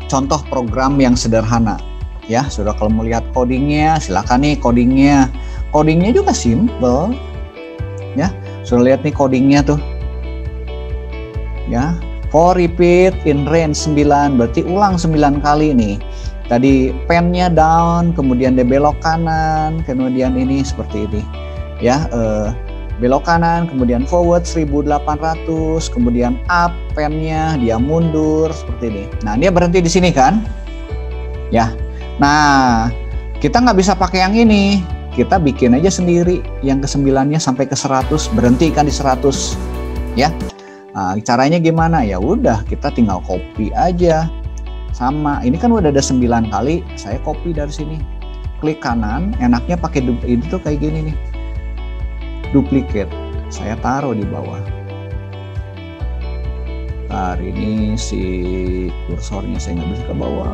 contoh program yang sederhana ya. Sudah kalau mau lihat codingnya, silakan nih codingnya. Codingnya juga simple ya. Sudah lihat nih codingnya tuh ya. For repeat in range 9, berarti ulang 9 kali nih. Tadi pennya down, kemudian dia belok kanan, kemudian ini seperti ini ya. Belok kanan, kemudian forward 1800, kemudian up pennya, dia mundur seperti ini. Nah, dia berhenti di sini kan ya. Nah, kita nggak bisa pakai yang ini, kita bikin aja sendiri yang ke-9-nya sampai ke 100, berhentikan di 100 ya. Nah, caranya gimana? Ya udah, kita tinggal copy aja. Sama, ini kan udah ada 9 kali, saya copy dari sini. Klik kanan, enaknya pakai ini tuh kayak gini nih. Duplicate, saya taruh di bawah. Ntar ini si kursornya saya nggak bisa ke bawah.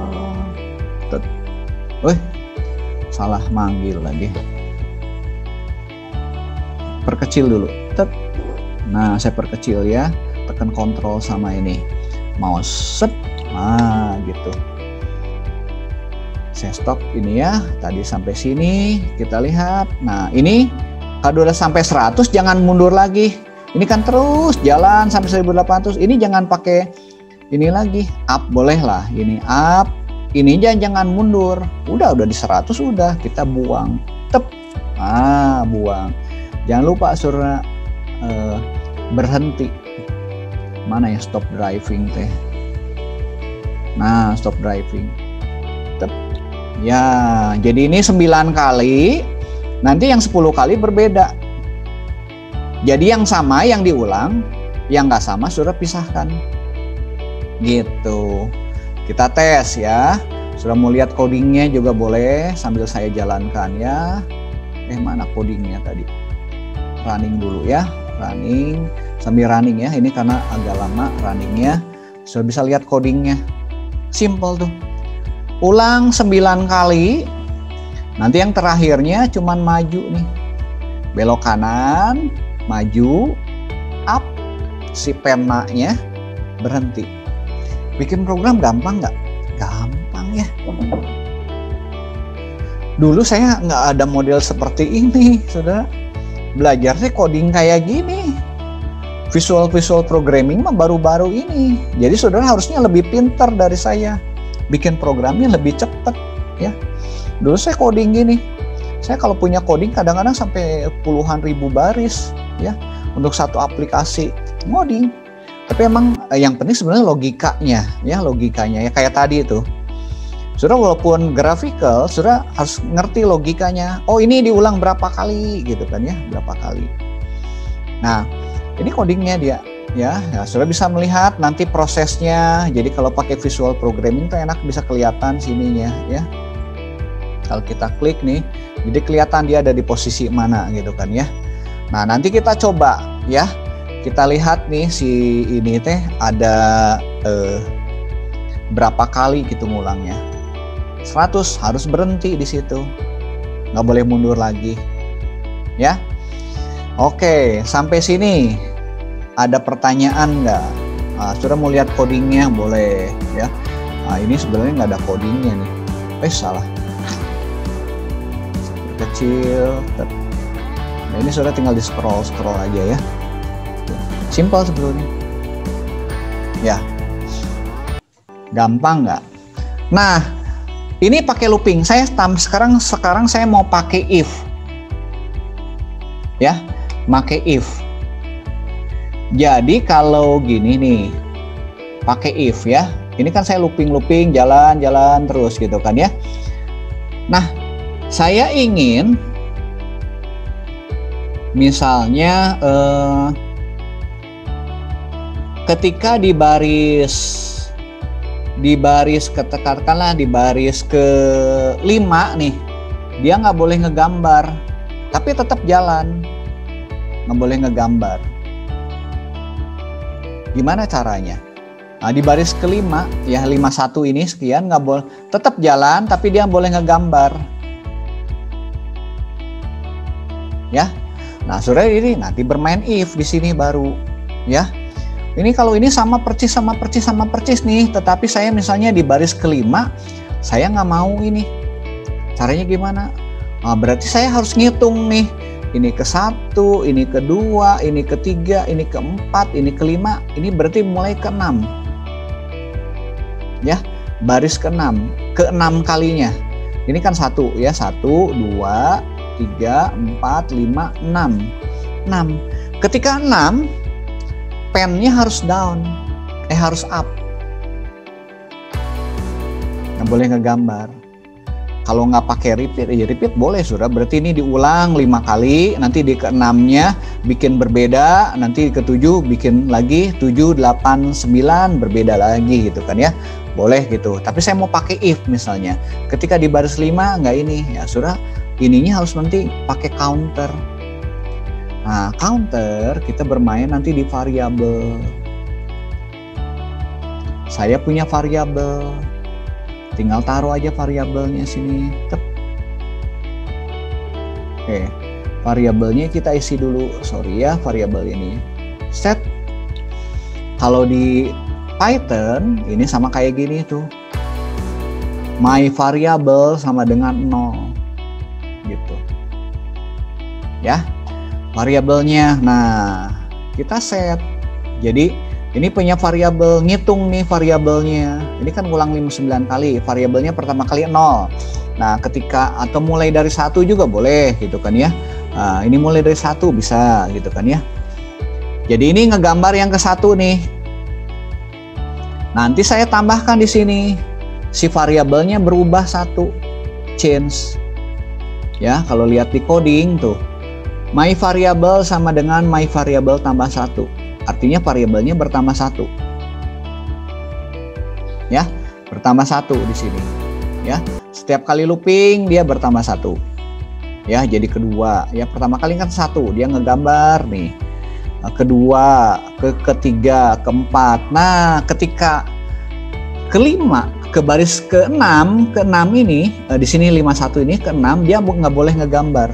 Salah manggil lagi. Perkecil dulu. Nah, saya perkecil ya. Tekan kontrol sama ini mouse, set. Nah, gitu. Saya stop ini ya. Tadi sampai sini kita lihat. Nah, ini kalau udah sampai 100 jangan mundur lagi. Ini kan terus jalan sampai 1800. Ini jangan pakai ini lagi. Up boleh lah. Ini up. Ini jangan mundur. Udah di 100 udah kita buang. Buang. Jangan lupa suruh berhenti. Mana ya stop driving teh? Nah, stop driving. Ya, jadi ini 9 kali. Nanti yang 10 kali berbeda. Jadi yang sama yang diulang, yang nggak sama sudah pisahkan. Gitu. Kita tes ya. Sudah mau lihat codingnya juga boleh sambil saya jalankan ya. Mana codingnya tadi? Running dulu ya. Running. Sambil running ya. Ini karena agak lama runningnya. Sudah bisa lihat codingnya. Simple tuh. Ulang 9 kali. Nanti yang terakhirnya cuman maju nih. Belok kanan, maju, up, si penanya berhenti. Bikin program gampang nggak? Gampang ya. Dulu saya nggak ada model seperti ini, saudara. Belajar sih coding kayak gini. Visual programming mah baru-baru ini. Jadi saudara harusnya lebih pintar dari saya. Bikin programnya lebih cepat ya. Dulu saya coding gini. Saya kalau punya coding kadang-kadang sampai puluhan ribu baris ya untuk satu aplikasi ngoding. Tapi emang yang penting sebenarnya logikanya ya kayak tadi itu. Saudara walaupun graphical, saudara harus ngerti logikanya. Oh, ini diulang berapa kali gitu kan ya, berapa kali. Nah, ini codingnya dia ya. Saudara bisa melihat nanti prosesnya. Jadi kalau pakai visual programming tuh enak bisa kelihatan sininya ya. Kalau kita klik nih, jadi kelihatan dia ada di posisi mana gitu kan ya. Nah, nanti kita coba ya. Kita lihat nih si ini teh ada berapa kali gitu ngulangnya. 100 harus berhenti di situ. Nggak boleh mundur lagi. Ya. Oke, sampai sini ada pertanyaan nggak? Saudara mau lihat codingnya boleh ya. Nah, ini sebenarnya nggak ada codingnya nih. Salah. Kecil. Nah, ini sudah tinggal di scroll aja ya. Simple sebetulnya. Ya. Gampang nggak? Nah, ini pakai looping. Sekarang saya mau pakai if. Ya, pakai if. Jadi kalau gini nih, pakai if ya. Ini kan saya looping jalan terus gitu kan ya. Nah, saya ingin misalnya ketika di baris katakanlah di baris ke-5 nih, dia nggak boleh ngegambar, tapi tetap jalan, nggak boleh ngegambar. Gimana caranya? Nah, di baris kelima ya 51 ini sekian nggak boleh, tetap jalan tapi dia boleh ngegambar. Ya. Nah, saudara ini nanti bermain if di sini baru ya. Ini kalau ini sama persis nih, tetapi saya misalnya di baris kelima saya nggak mau ini. Caranya gimana? Nah, berarti saya harus ngitung nih. Ini ke-1, ini ke-2, ini ke-3, ini ke-4, ini ke-5, ini berarti mulai ke-6. Ya, baris ke-6 kalinya. Ini kan 1 ya, 1, 2, 3, 4, 5, 6. Ketika 6, pennya harus down, harus up. Nggak boleh ngegambar. Kalau nggak pakai repeat, ya repeat boleh sudah. Berarti ini diulang 5 kali, nanti di ke-6-nya bikin berbeda, nanti ke-7 bikin lagi, 7, 8, 9 berbeda lagi gitu kan ya. Boleh gitu. Tapi saya mau pakai if misalnya. Ketika di baris 5 nggak ini, ya sudah ininya harus nanti pakai counter. Nah, counter kita bermain nanti di variabel. Saya punya variabel. Tinggal taruh aja variabelnya sini. Tep. Oke, variabelnya kita isi dulu. Sorry ya, variabel ini. Set. Kalau di Python ini sama kayak gini tuh. My variable sama dengan 0. Gitu. Ya. Variabelnya. Nah, kita set. Jadi ini punya variabel, ngitung nih variabelnya. Ini kan ulang 59 kali, variabelnya pertama kali 0. Nah, ketika atau mulai dari 1 juga boleh gitu kan ya. Nah, ini mulai dari 1 bisa gitu kan ya. Jadi ini ngegambar yang ke-1 nih. Nanti saya tambahkan di sini. Si variabelnya berubah 1. Change. Ya, kalau lihat di coding tuh. My variable sama dengan my variable tambah 1. Artinya variabelnya bertambah 1. Ya, bertambah 1 di sini. Ya, setiap kali looping dia bertambah 1. Ya, jadi kedua. Ya, pertama kali kan 1, dia ngegambar nih. Kedua, ketiga, keempat. Nah, ketika kelima ke baris ke-6 ini di sini 51 ini ke-6 dia nggak boleh ngegambar.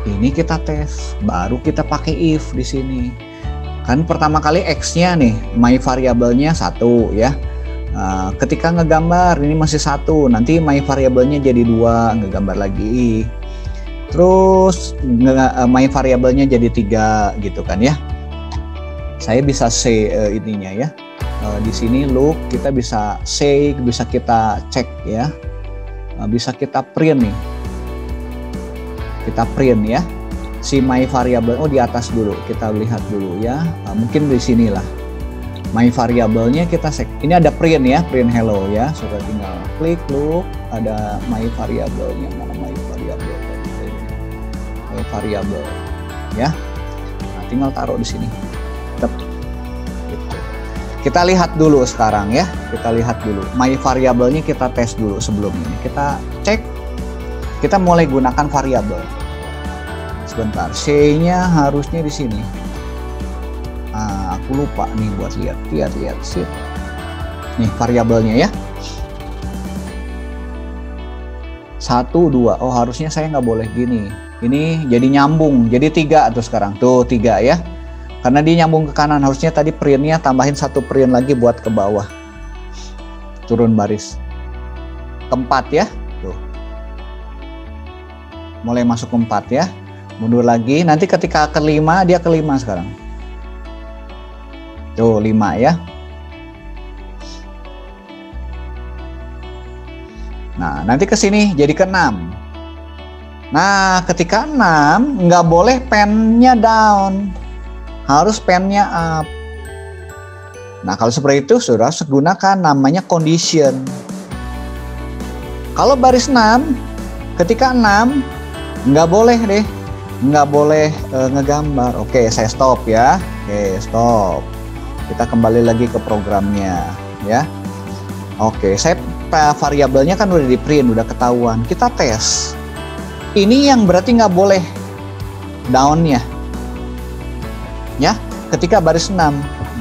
Ini kita tes, baru kita pakai if di sini. Kan pertama kali x-nya nih, my variabelnya 1 ya. Ketika ngegambar ini masih 1, nanti my variabelnya jadi 2, ngegambar lagi. Terus my variabelnya jadi 3 gitu kan ya. Saya bisa say ininya ya. Di sini look kita bisa say, bisa kita cek ya. Bisa kita print nih. Kita print ya si my variable. Oh, di atas dulu kita lihat dulu ya. Mungkin di sinilah my variabelnya kita set. Ini ada print ya, print hello ya. Sudah tinggal klik look, ada my variabelnya. Mana my variable? My variable ya. Nah, tinggal taruh di sini. Tep. Gitu. Kita lihat dulu sekarang ya. Kita lihat dulu my variabelnya, kita tes dulu sebelum ini. Kita cek. Kita mulai gunakan variabel. Sebentar, C-nya harusnya di sini. Aku lupa nih buat lihat sih. Nih variabelnya ya. 1, 2. Oh, harusnya saya nggak boleh gini. Ini jadi nyambung, jadi 3 tuh sekarang. Tuh 3 ya. Karena dia nyambung ke kanan, harusnya tadi printnya tambahin 1 print lagi buat ke bawah. Turun baris. Keempat ya. Tuh. Mulai masuk ke 4 ya, mundur lagi, nanti ketika ke-5 dia ke-5 sekarang. Tuh 5 ya. Nah, nanti ke sini jadi ke-6. Nah, ketika 6 nggak boleh pennya down, harus pennya up. Nah, kalau seperti itu sudah gunakan namanya condition. Kalau baris 6, ketika 6 nggak boleh deh, nggak boleh ngegambar. Oke, saya stop ya. Oke, stop. Kita kembali lagi ke programnya ya. Oke, saya variabelnya kan udah di print, udah ketahuan. Kita tes. Ini yang berarti nggak boleh downnya. Ya, ketika baris 6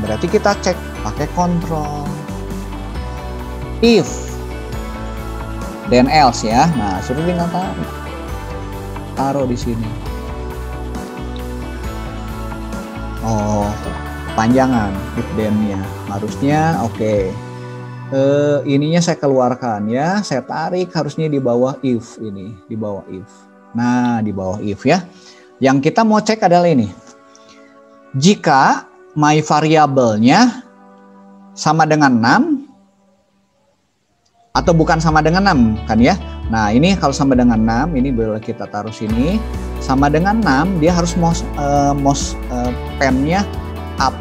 berarti kita cek pakai kontrol if then else ya. Nah, suruh tinggal taruh di sini. Oh, panjangan if then-nya harusnya oke. Ininya saya keluarkan ya, saya tarik harusnya di bawah if ini, di bawah if. Nah, di bawah if ya. Yang kita mau cek adalah ini. Jika my variabelnya sama dengan 6 atau bukan sama dengan 6 kan ya. Nah, ini kalau sama dengan 6 ini boleh kita taruh sini. Sama dengan 6 dia harus mouse pennya up.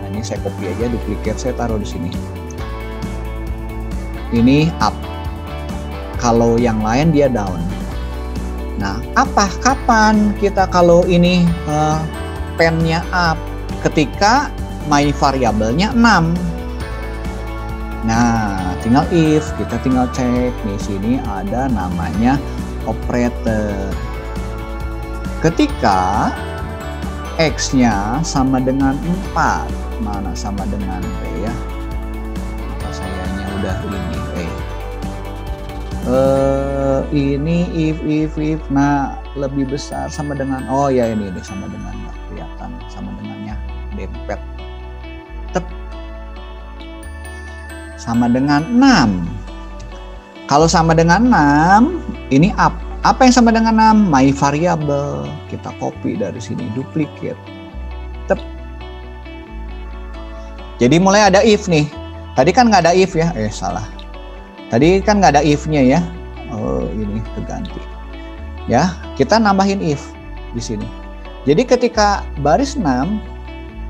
Nah, ini saya copy aja, duplicate saya taruh di sini. Ini up. Kalau yang lain dia down. Nah, kapan kita kalau ini pennya up? Ketika my variabelnya 6. Nah, tinggal if, kita tinggal cek di sini ada namanya operator. Ketika x-nya sama dengan 4, mana sama dengan ya? Apa sayanya udah ini if. Nah, lebih besar sama dengan ini sama dengan nggak kelihatan, sama dengannya dempet. Sama dengan 6. Kalau sama dengan 6, ini up. Apa yang sama dengan 6? My variable. Kita copy dari sini, duplicate. Jadi mulai ada if nih. Tadi kan nggak ada if ya. Salah. Tadi kan nggak ada if-nya ya. Oh, ini keganti. Ya, kita nambahin if di sini. Jadi ketika baris 6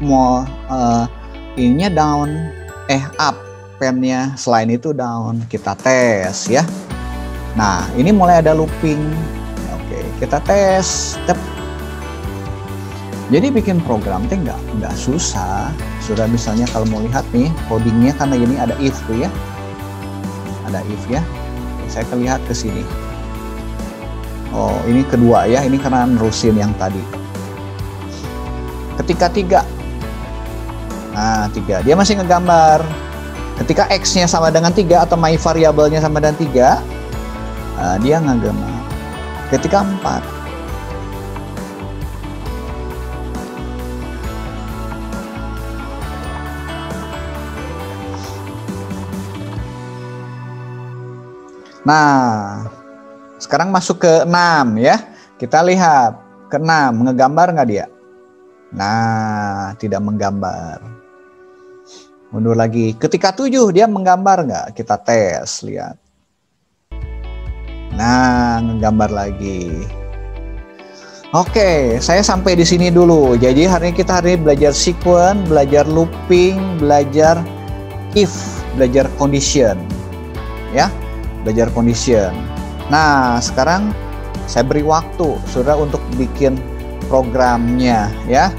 mau ininya down, up. Pennya selain itu down, kita tes ya. Nah, ini mulai ada looping. Oke, kita tes. Jadi bikin program teh nggak susah. Sudah misalnya kalau mau lihat nih codingnya, karena ini ada if tuh ya, ada if ya. Saya lihat ke sini. Oh, ini kedua ya. Ini karena nerusin yang tadi. Ketika 3, nah 3 dia masih ngegambar. Ketika x-nya sama dengan 3 atau my variabelnya sama dengan 3, dia ngegambar. Ketika 4, nah sekarang masuk ke 6 ya. Kita lihat ke 6 ngegambar nggak dia? Nah, tidak menggambar. Mundur lagi. Ketika 7 dia menggambar nggak? Kita tes, lihat. Nah, menggambar lagi. Oke, saya sampai di sini dulu. Jadi hari ini kita belajar sequence, belajar looping, belajar if, belajar condition. Ya, belajar condition. Nah, sekarang saya beri waktu saudara untuk bikin programnya ya.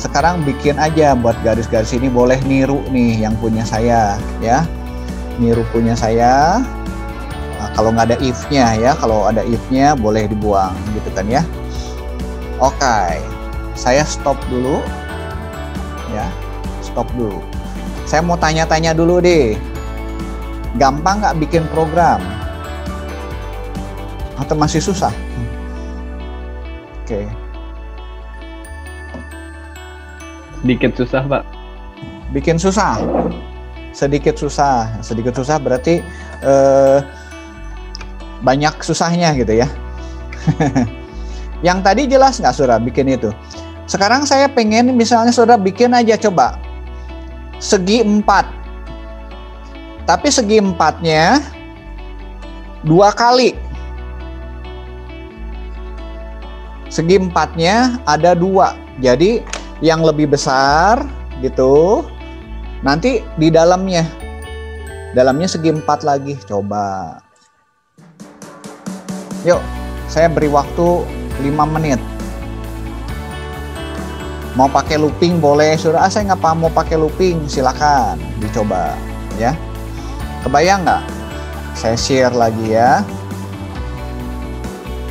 Sekarang bikin aja buat garis-garis ini, boleh niru nih yang punya saya ya. Niru punya saya. Nah, kalau nggak ada if-nya ya, kalau ada if-nya boleh dibuang gitu kan ya. Oke, saya stop dulu ya. Stop dulu. Saya mau tanya-tanya dulu deh. Gampang nggak bikin program? Atau masih susah? Oke. Sedikit susah, Pak. Bikin susah? Sedikit susah. Sedikit susah berarti banyak susahnya gitu ya. Yang tadi jelas nggak saudara bikin itu? Sekarang saya pengen misalnya saudara bikin aja coba segi 4. Tapi segi 4-nya 2 kali. Segi 4-nya ada 2. Jadi yang lebih besar gitu. Nanti di dalamnya segi 4 lagi. Coba. Yuk, saya beri waktu 5 menit. Mau pakai looping boleh. Saudara, saya nggak paham mau pakai looping, silakan dicoba ya. Kebayang nggak? Saya share lagi ya.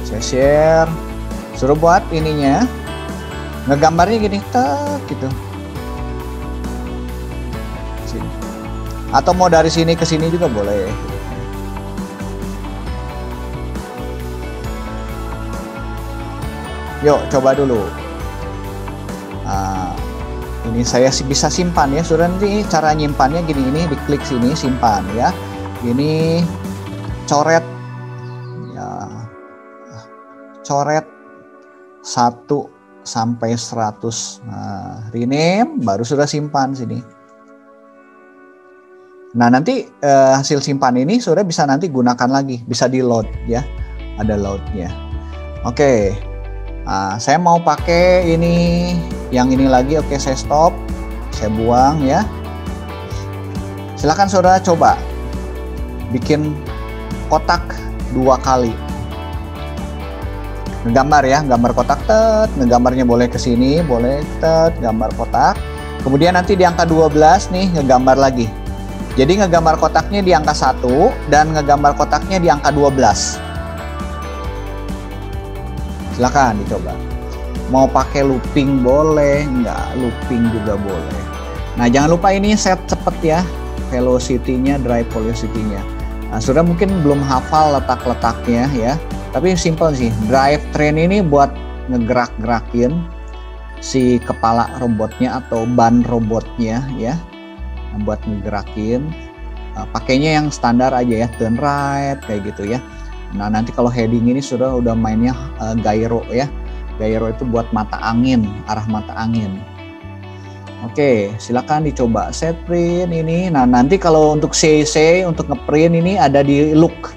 Saya share. Suruh buat ininya. Ngegambarnya gini, tek gitu. Sini. Atau mau dari sini ke sini juga boleh. Yuk, coba dulu. Nah, ini saya bisa simpan ya. Sudah, nanti cara nyimpannya gini, ini diklik sini simpan ya. Ini coret ya. Coret 1 sampai 100. Nah, rename baru sudah simpan sini. Nah, nanti hasil simpan ini sudah bisa nanti gunakan lagi, bisa di load ya. Ada loadnya. Oke. Nah, saya mau pakai ini, yang ini lagi. Oke, saya stop, saya buang ya. Silakan saudara coba bikin kotak 2 kali. Ngegambar ya, gambar kotak, ngegambarnya boleh ke sini, boleh gambar kotak. Kemudian nanti di angka 12 nih ngegambar lagi. Jadi ngegambar kotaknya di angka 1 dan ngegambar kotaknya di angka 12. Silakan dicoba. Mau pakai looping boleh, enggak looping juga boleh. Nah, jangan lupa ini set cepet ya, velocity-nya, drive velocity-nya. Nah, sudah mungkin belum hafal letak-letaknya ya. Tapi simple sih, drive train ini buat ngegerak-gerakin si kepala robotnya atau ban robotnya ya. Buat ngegerakin. Pakainya yang standar aja ya, turn right kayak gitu ya. Nah, nanti kalau heading ini udah mainnya gyro ya. Gyro itu buat mata angin, arah mata angin. Oke, silakan dicoba set print ini. Nah, nanti kalau untuk CC untuk ngeprint ini ada di look.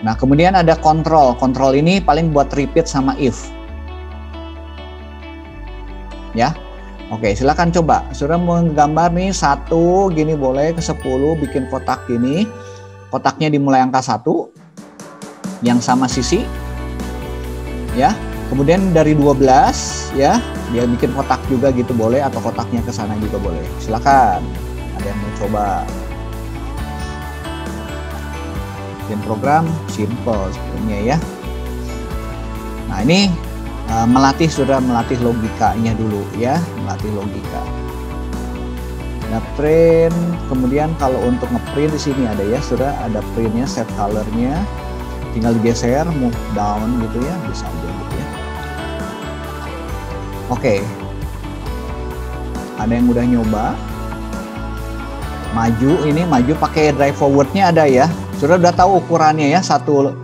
Nah, kemudian ada control. Control ini paling buat repeat sama if. Ya. Oke, silakan coba. Sudah mau gambar nih 1 gini boleh ke 10 bikin kotak gini. Kotaknya dimulai angka 1 yang sama sisi ya. Kemudian dari 12 ya, dia bikin kotak juga gitu boleh, atau kotaknya ke sana juga boleh. Silakan. Ada yang mau coba. Bikin program simple sebenarnya ya. Nah, ini melatih logikanya dulu ya, melatih logika. Nah, print, kemudian kalau untuk ngeprint di sini ada ya, sudah ada printnya, set colornya, tinggal digeser, move down gitu ya, bisa aja gitu ya. Oke, ada yang udah nyoba maju, ini maju pakai drive forwardnya ada ya, sudah udah tahu ukurannya ya, satu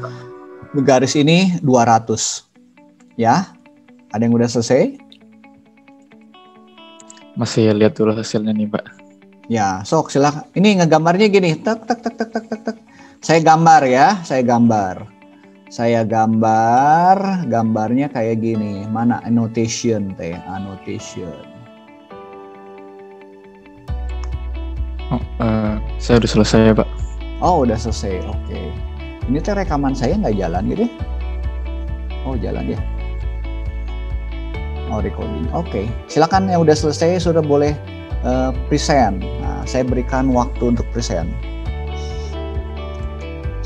garis ini 200 ya. Ada yang udah selesai? Masih lihat dulu hasilnya nih, Pak. Ya, sok silakan. Ini ngegambarnya gini, tek tek tek tek tek tek tek. Saya gambar ya, saya gambar, gambarnya kayak gini. Mana annotation teh, annotation. Oh, saya udah selesai ya, Pak. Oh, udah selesai. Oke. Ini teh rekaman saya nggak jalan gitu? Oh, jalan ya. Oh, recording. Oke. Silakan yang udah selesai sudah boleh present. Nah, saya berikan waktu untuk present.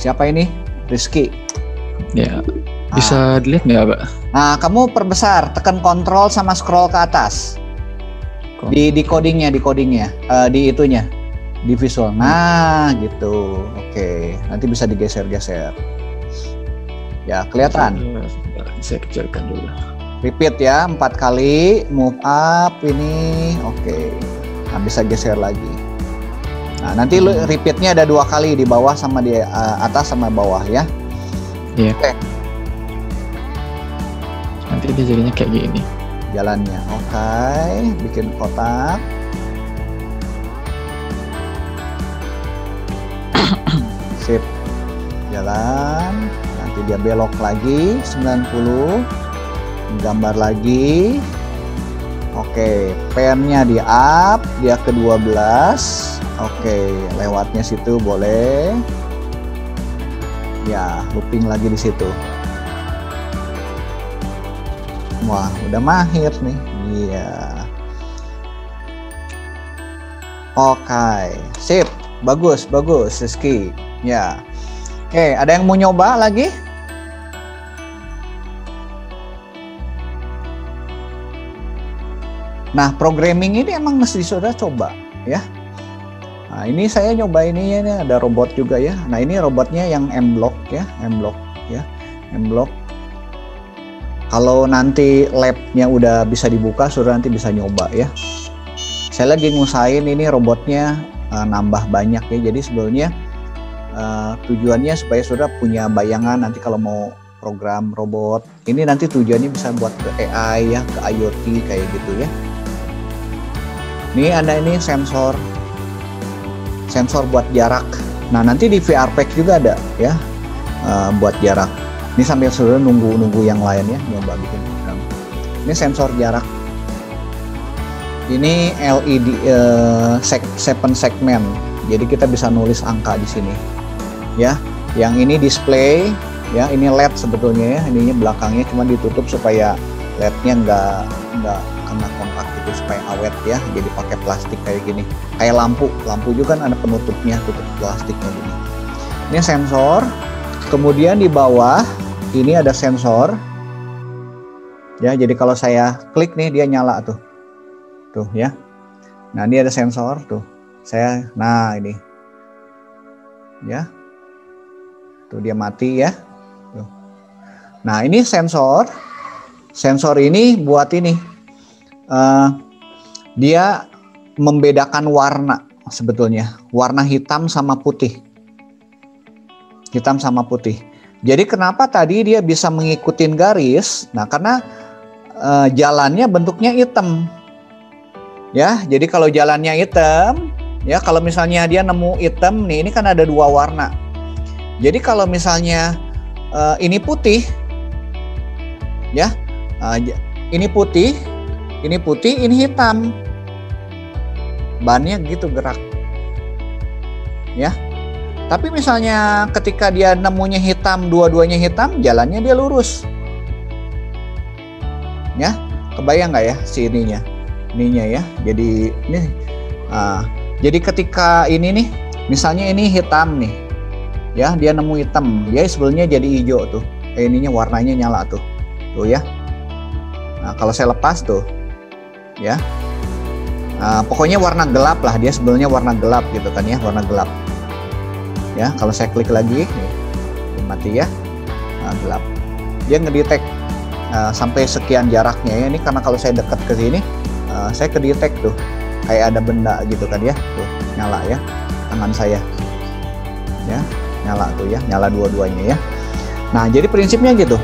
Siapa ini? Rizky. Ya. Bisa dilihat nggak, Pak? Nah, kamu perbesar, tekan kontrol sama scroll ke atas. Di codingnya, di itunya, di visual. Nah, gitu. Oke. Nanti bisa digeser-geser. Ya, kelihatan. Saya kecilkan dulu. Repeat ya, 4 kali, move up ini, oke. Nah, bisa geser lagi. Nah, nanti repeatnya ada 2 kali, di bawah sama di atas sama bawah ya. Iya. Oke. Nanti dia jadinya kayak gini. Jalannya, oke. Bikin kotak. Sip. Jalan. Nanti dia belok lagi, 90. Gambar lagi. Oke, pennya di up, dia ke 12. Oke, lewatnya situ boleh. Ya, looping lagi di situ. Wah, udah mahir nih. Iya. Oke, sip. Bagus, Rizky. Ya. Oke, ada yang mau nyoba lagi? Nah, programming ini emang mesti saudara coba ya. Nah, ini saya nyoba ini ada robot juga ya. Nah, ini robotnya yang M-Block ya, M-Block ya, M-Block. Kalau nanti labnya udah bisa dibuka, saudara nanti bisa nyoba ya. Saya lagi ngusahain ini robotnya nambah banyak ya. Jadi sebetulnya tujuannya supaya saudara punya bayangan nanti kalau mau program robot. Ini nanti tujuannya bisa buat ke AI ya, ke IoT kayak gitu ya. Ini ada ini sensor buat jarak. Nah, nanti di VR Pack juga ada ya, buat jarak. Ini sambil saudara nunggu yang lain ya, nyoba bikin program. Ini sensor jarak. Ini LED 7 segmen. Jadi kita bisa nulis angka di sini. Ya, yang ini display ya, ini LED sebetulnya ya. Ininya belakangnya cuma ditutup supaya LED-nya nggak kena kontak gitu, supaya awet ya. Jadi pakai plastik kayak gini. Kayak lampu juga kan ada penutupnya, tutup plastiknya gini. Ini sensor. Kemudian di bawah ini ada sensor. Ya, jadi kalau saya klik nih dia nyala tuh. Tuh ya. Nah, ini ada sensor tuh. Nah ini. Ya. Tuh dia mati ya. Tuh. Nah, ini sensor. Sensor ini buat ini. Dia membedakan warna sebetulnya. Warna hitam sama putih. Hitam sama putih. Jadi kenapa tadi dia bisa mengikutin garis? Nah, karena jalannya bentuknya hitam. Ya, jadi kalau jalannya hitam, ya kalau misalnya dia nemu hitam nih, ini kan ada dua warna. Jadi kalau misalnya ini putih, ya, ini putih, ini hitam. Bannya gitu gerak. Ya. Tapi misalnya ketika dia nemunya hitam, dua-duanya hitam, jalannya dia lurus. Ya, kebayang nggak ya si ininya ya. Jadi ini, jadi ketika ini nih, misalnya ini hitam nih, ya dia nemu hitam, dia sebelumnya jadi hijau tuh. Ininya warnanya nyala tuh ya. Nah, kalau saya lepas tuh, ya, pokoknya warna gelap lah, dia sebelumnya warna gelap gitu kan ya, warna gelap. Ya, kalau saya klik lagi, mati ya, gelap. Dia ngedetek sampai sekian jaraknya ya. Ini karena kalau saya dekat ke sini, saya kedetek tuh, kayak ada benda gitu kan ya, tuh nyala ya, tangan saya, ya nyala tuh ya, nyala dua-duanya ya. Nah, jadi prinsipnya gitu.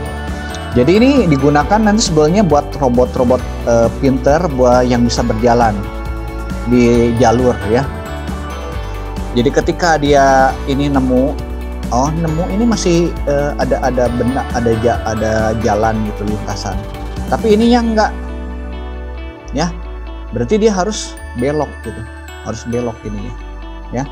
Jadi ini digunakan nanti sebetulnya buat robot-robot pinter buat yang bisa berjalan di jalur ya. Jadi ketika dia ini nemu ini masih ada benda, ada jalan gitu, lintasan. Tapi ininya enggak, ya. Berarti dia harus belok gitu, harus belok ininya, ya.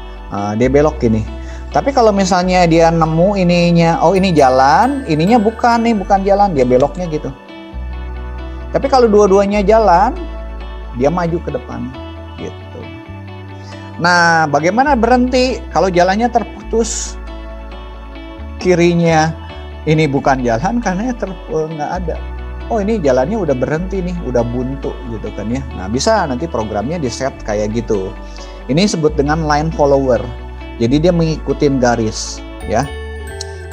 Dia belok gini. Tapi kalau misalnya dia nemu ininya, ini jalan, ininya bukan jalan, dia beloknya gitu. Tapi kalau dua-duanya jalan, dia maju ke depan, gitu. Nah, bagaimana berhenti kalau jalannya terputus? Kirinya ini bukan jalan karena nggak ada. Oh, ini jalannya udah berhenti nih, udah buntu gitu kan ya. Nah, bisa nanti programnya di set kayak gitu. Ini disebut dengan line follower. Jadi dia mengikutin garis ya.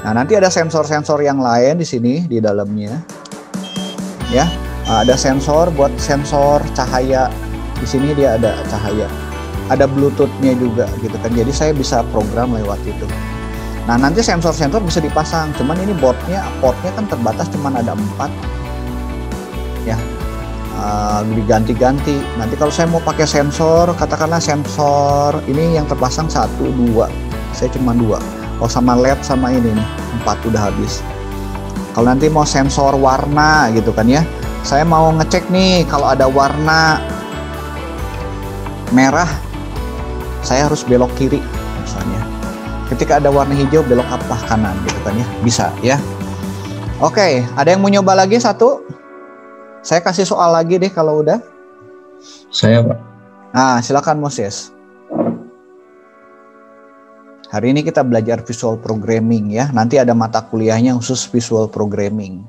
Nah, nanti ada sensor-sensor yang lain di sini di dalamnya. Ya. Ada sensor buat sensor cahaya. Di sini dia ada cahaya. Ada Bluetooth-nya juga gitu kan. Jadi saya bisa program lewat itu. Nah, nanti sensor-sensor bisa dipasang. Cuman ini portnya kan terbatas, cuman ada 4. Ya. Diganti-ganti. Nanti kalau saya mau pakai sensor, katakanlah sensor ini yang terpasang 1, 2. Saya cuma 2. Oh, sama LED sama ini nih 4 udah habis. Kalau nanti mau sensor warna gitu kan ya. Saya mau ngecek nih kalau ada warna merah, saya harus belok kiri misalnya. Ketika ada warna hijau, belok apa kanan gitu kan ya. Bisa ya. Oke, ada yang mau nyoba lagi satu? Saya kasih soal lagi deh kalau udah. Saya, Pak. Nah, silakan Moses. Hari ini kita belajar visual programming ya. Nanti ada mata kuliahnya khusus visual programming.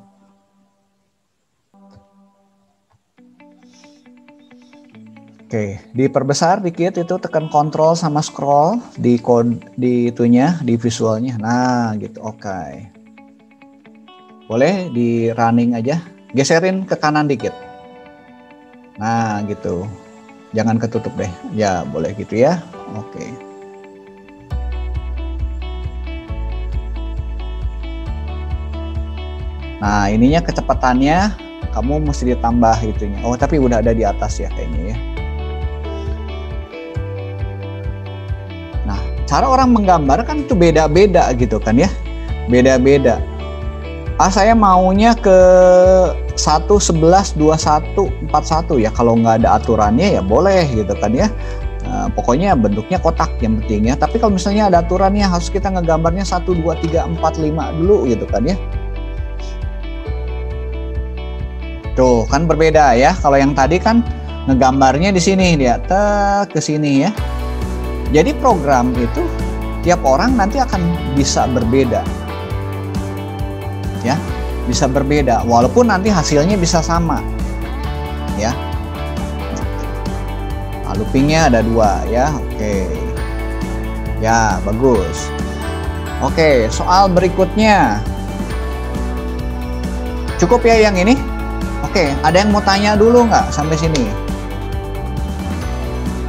Oke, diperbesar dikit itu, tekan kontrol sama scroll di itunya, di visualnya. Nah, gitu. Oke. Boleh di running aja. Geserin ke kanan dikit. Nah, gitu. Jangan ketutup deh. Ya, boleh gitu ya. Oke. Nah, ininya kecepatannya kamu mesti ditambah itunya. Oh, tapi udah ada di atas ya kayaknya ya. Nah, cara orang menggambar kan itu beda-beda gitu kan ya. Beda-beda. Saya maunya ke 1, 11, 21, 41 ya. Kalau nggak ada aturannya ya boleh gitu kan ya. Pokoknya bentuknya kotak yang penting ya. Tapi kalau misalnya ada aturannya harus kita ngegambarnya 1, 2, 3, 4, 5 dulu gitu kan ya. Tuh kan berbeda ya. Kalau yang tadi kan ngegambarnya di sini dia ke sini ya. Jadi program itu tiap orang nanti akan bisa berbeda. Ya, bisa berbeda walaupun nanti hasilnya bisa sama. Ya. Nah, loopingnya ada 2 ya. Oke. Ya, bagus. Oke, soal berikutnya. Cukup ya yang ini? Oke, ada yang mau tanya dulu nggak sampai sini?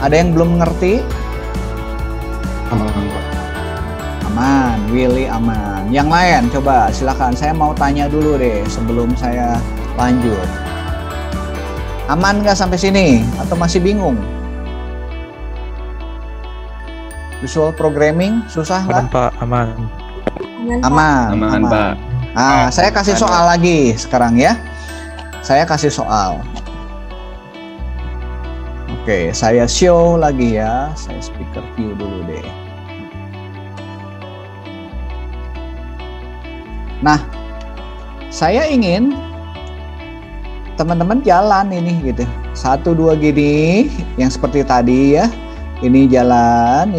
Ada yang belum ngerti? Aman, Willy aman. Yang lain coba silakan, saya mau tanya dulu deh sebelum saya lanjut. Aman nggak sampai sini? Atau masih bingung? Visual programming susah nggak? Aman Pak, aman. Aman, Pak. Ah, saya kasih soal lagi sekarang ya. Saya kasih soal. Oke, saya show lagi ya. Saya speaker view dulu deh. Nah, saya ingin teman-teman jalan ini gitu. 1, 2 gini, yang seperti tadi ya. Ini jalan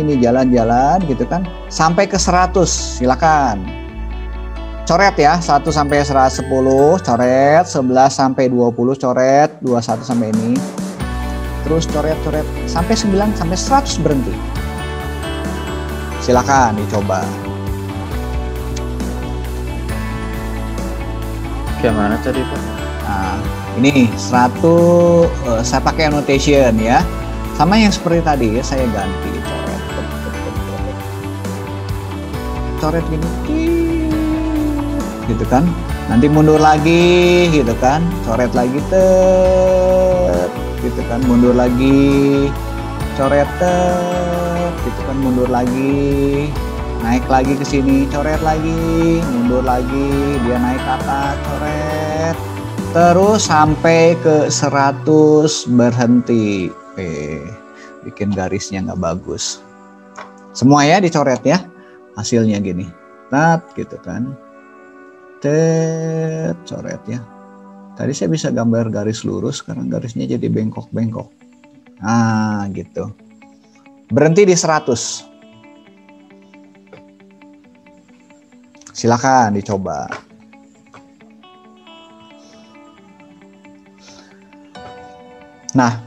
gitu kan. Sampai ke 100, silakan. Coret ya, 1 sampai 110, coret, 11 sampai 20, coret, 21 sampai ini. Terus coret, sampai 9 sampai 100 berhenti. Silakan dicoba. Gimana tadi Pak? Nah, ini 100 saya pakai annotation ya. Sama yang seperti tadi ya, saya ganti coret. Coret gini. Gitu kan, nanti mundur lagi gitu kan, coret lagi gitu kan, mundur lagi, coret gitu kan, mundur lagi, naik lagi ke sini, coret lagi, mundur lagi, dia naik ke atas, coret, terus sampai ke 100 berhenti. Bikin garisnya nggak bagus. Semua ya dicoret ya, hasilnya gini, gitu kan. Coret ya. Tadi saya bisa gambar garis lurus, sekarang garisnya jadi bengkok-bengkok. Nah, gitu. Berhenti di 100. Silakan dicoba. Nah,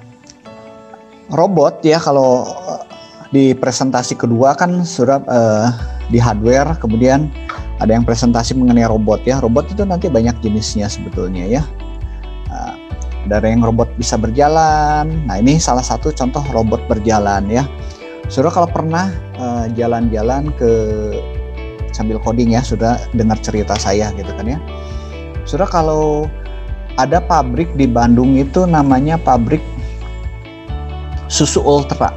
robot ya kalau di presentasi kedua kan sudah di hardware, kemudian ada yang presentasi mengenai robot ya. Robot itu nanti banyak jenisnya sebetulnya ya. Ada yang robot bisa berjalan. Nah, ini salah satu contoh robot berjalan ya. Saudara kalau pernah jalan-jalan ke sambil coding ya, sudah dengar cerita saya gitu kan ya. Saudara kalau ada pabrik di Bandung itu namanya pabrik susu Ultra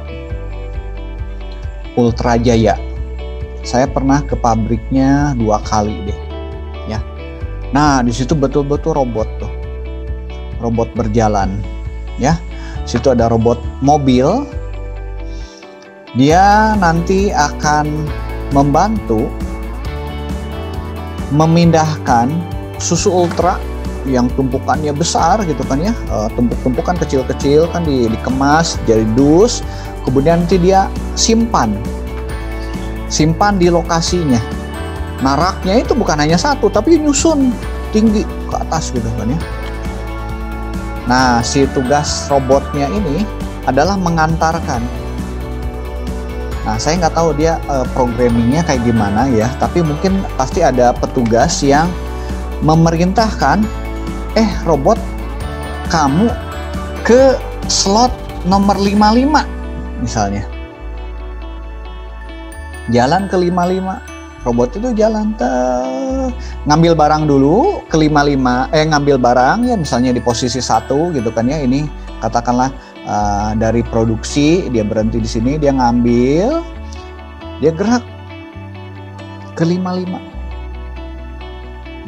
Jaya. Saya pernah ke pabriknya 2 kali deh, ya. Nah, di situ betul-betul robot tuh, robot berjalan, ya. Di situ ada robot mobil, dia nanti akan membantu memindahkan susu Ultra yang tumpukannya besar gitu kan ya, tumpuk-tumpukan kecil-kecil kan dikemas jadi dus, kemudian nanti dia simpan di lokasinya. Nah, raknya itu bukan hanya satu, tapi nyusun tinggi ke atas gitu kan ya. Nah, si tugas robotnya ini adalah mengantarkan. Nah, saya nggak tahu dia programmingnya kayak gimana ya, tapi mungkin pasti ada petugas yang memerintahkan, robot kamu ke slot nomor 55 misalnya. Jalan ke 55. Robot itu jalan ngambil barang dulu ke 55, ngambil barang ya misalnya di posisi 1 gitu kan ya. Ini katakanlah dari produksi, dia berhenti di sini, dia ngambil, dia gerak ke 55.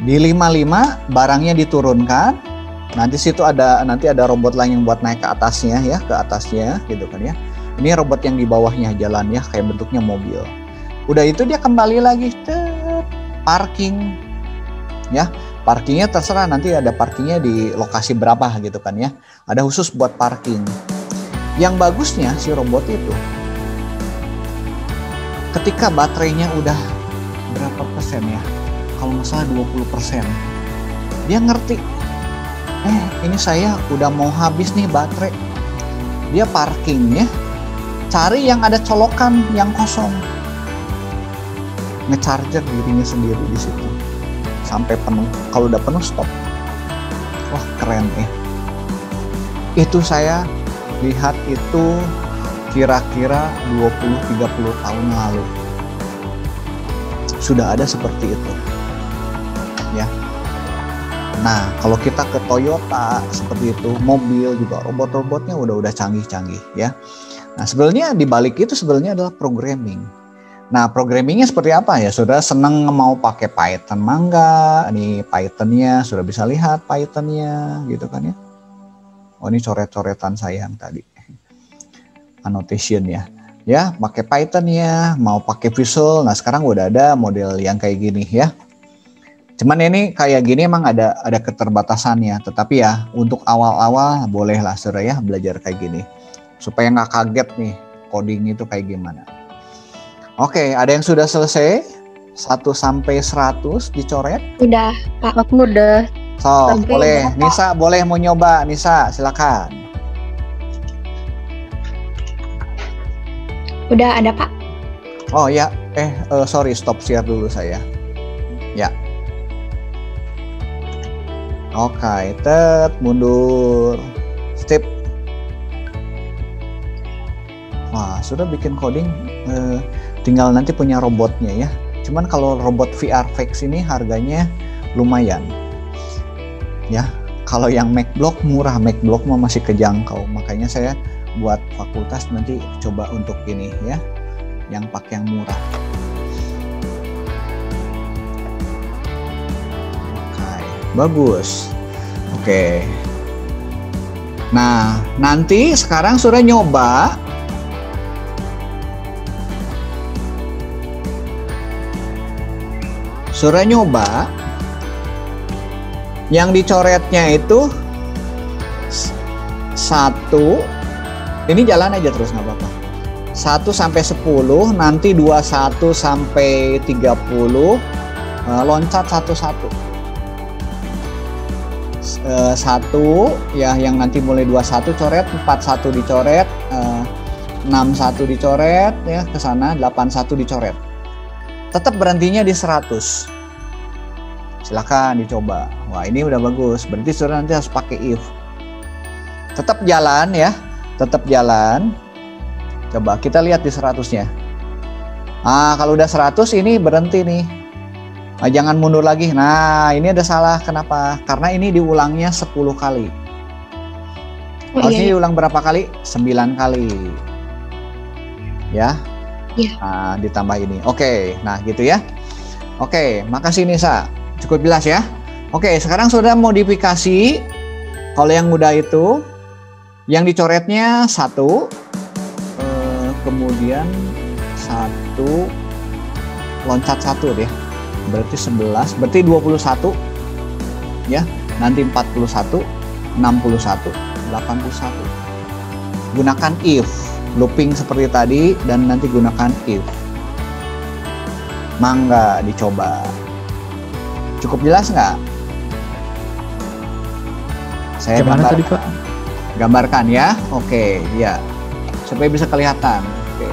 Di 55 barangnya diturunkan, nanti ada robot lain yang buat naik ke atasnya ya, ke atasnya gitu kan ya. Ini robot yang di bawahnya jalan ya, kayak bentuknya mobil. Udah itu dia kembali lagi parking ya. Parkingnya terserah, nanti ada parkingnya di lokasi berapa gitu kan ya. Ada khusus buat parking. Yang bagusnya si robot itu, ketika baterainya udah berapa persen ya, kalau nggak salah 20%, dia ngerti, ini saya udah mau habis nih baterai. Dia parkingnya, cari yang ada colokan yang kosong, ngecharger dirinya sendiri di situ sampai penuh. Kalau udah penuh stop. Wah, keren ya. Itu saya lihat itu kira-kira 20-30 tahun lalu sudah ada seperti itu ya. Nah, kalau kita ke Toyota seperti itu, mobil juga robot-robotnya udah canggih-canggih ya. Nah, sebenarnya di balik itu sebenarnya adalah programming. Nah, programmingnya seperti apa ya? Saudara senang mau pakai Python mangga? Ini Pythonnya, sudah bisa lihat Pythonnya gitu kan ya. Oh, ini coret-coretan saya yang tadi. Annotation ya. Ya, pakai Pythonnya, mau pakai Visual. Nah, sekarang udah ada model yang kayak gini ya. Cuman ini kayak gini emang ada keterbatasannya. Tetapi ya, untuk awal-awal bolehlah saudara ya belajar kayak gini. Supaya nggak kaget nih coding itu kayak gimana. Oke, ada yang sudah selesai? 1 sampai 100 dicoret? Udah, Pak. Aku udah. So, boleh. Nisa boleh mau nyoba. Nisa, silakan. Udah ada, Pak. Oh ya, sorry, stop share dulu saya. Ya. Oke, mundur. Step. Wah, sudah bikin coding. Tinggal nanti punya robotnya ya. Cuman kalau robot VRFX ini harganya lumayan. Ya, kalau yang MacBlock murah, MacBlock masih kejangkau. Makanya saya buat fakultas nanti coba untuk ini ya, yang pakai yang murah. Oke, bagus. Oke. Nah, nanti sekarang sudah nyoba. Sudah nyoba, yang dicoretnya itu 1, ini jalan aja terus nggak apa-apa. 1 sampai 10, nanti 21 sampai 30, loncat 1-1. 1 ya, yang nanti mulai 21 coret, 41 dicoret, 61 dicoret ya ke sana, 81 dicoret. Tetap berhentinya di 100. Silakan dicoba. Wah, ini udah bagus. Berarti saudara nanti harus pakai if. Tetap jalan ya. Tetap jalan. Coba kita lihat di 100-nya. Kalau udah 100 ini berhenti nih. Jangan mundur lagi. Nah, ini ada salah. Kenapa? Karena ini diulangnya 10 kali. Harusnya diulang berapa kali? 9 kali. Ya. Iya. Nah, ditambah ini. Oke, nah gitu ya. Oke, makasih Nisa. Cukup jelas ya. Oke, sekarang sudah modifikasi. Kalau yang mudah itu, yang dicoretnya 1, kemudian 1, loncat 1 deh. Berarti 11, berarti 21. Ya, nanti 41, 61, 81. Gunakan if. Looping seperti tadi dan nanti gunakan if. Mangga dicoba. Cukup jelas nggak? Saya Gimana tadi, Pak? Gambarkan ya. Oke, ya. Supaya bisa kelihatan. Oke.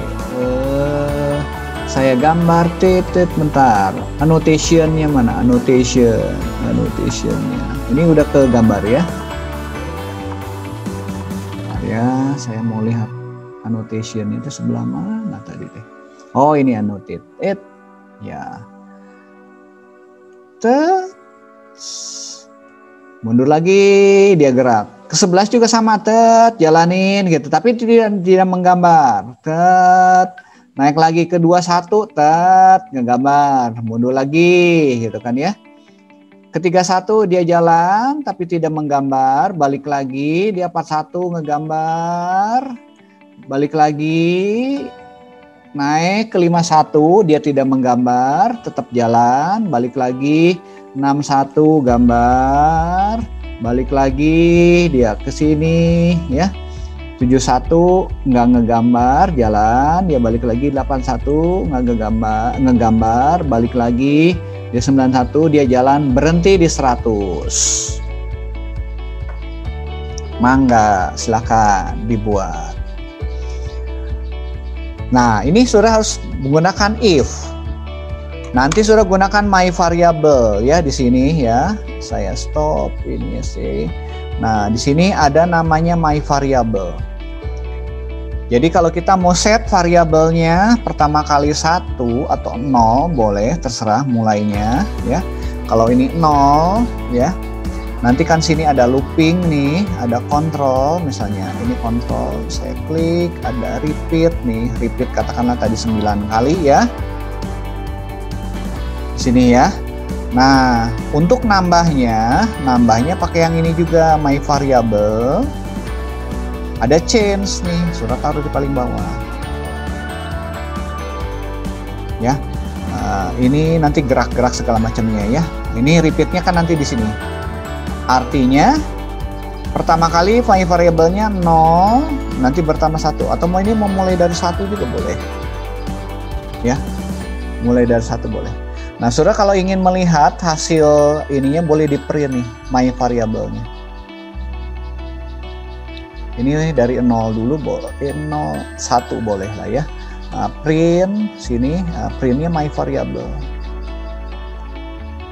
Saya gambar titik bentar. Annotation-nya mana? Annotation-nya. Ini udah ke gambar ya. Bentar ya, saya mau lihat annotation itu sebelah mana tadi deh. Oh, ini annotate. Ya. Mundur lagi, dia gerak. Ke 11 juga sama, jalanin gitu. Tapi tidak menggambar. Naik lagi ke 21, ngegambar. Mundur lagi, gitu kan ya. Ke 31 dia jalan, tapi tidak menggambar. Balik lagi, dia 41 ngegambar. Balik lagi. Naik ke 51, dia tidak menggambar. Tetap jalan, balik lagi. 61 gambar, balik lagi dia ke sini ya. 71 nggak ngegambar, jalan, dia balik lagi. 81 nggak ngegambar, balik lagi. Dia 91 dia jalan, berhenti di 100. Mangga, silakan dibuat. Nah, ini sudah harus menggunakan if. Nanti sudah gunakan my variable ya di sini ya. Saya stop ini ya sih. Nah, di sini ada namanya my variable. Jadi kalau kita mau set variabelnya pertama kali 1 atau 0 boleh, terserah mulainya ya. Kalau ini 0 ya. Nanti kan sini ada looping nih, ada control misalnya. Ini control, saya klik, ada repeat nih. Repeat katakanlah tadi 9 kali ya. Sini ya. Nah, untuk nambahnya pakai yang ini juga, my variable. Ada change nih, sudah taruh di paling bawah. Ya. Ini nanti gerak-gerak segala macamnya ya. Ini repeatnya kan nanti di sini. Artinya pertama kali my variable-nya 0, nanti bertambah 1 atau mau ini memulai dari 1 juga boleh. Ya. Mulai dari 1 boleh. Nah, saudara kalau ingin melihat hasil ininya boleh di print nih, my variable-nya. Ini dari 0 dulu boleh, 0, 1 boleh lah ya. Print, sini, printnya my variable.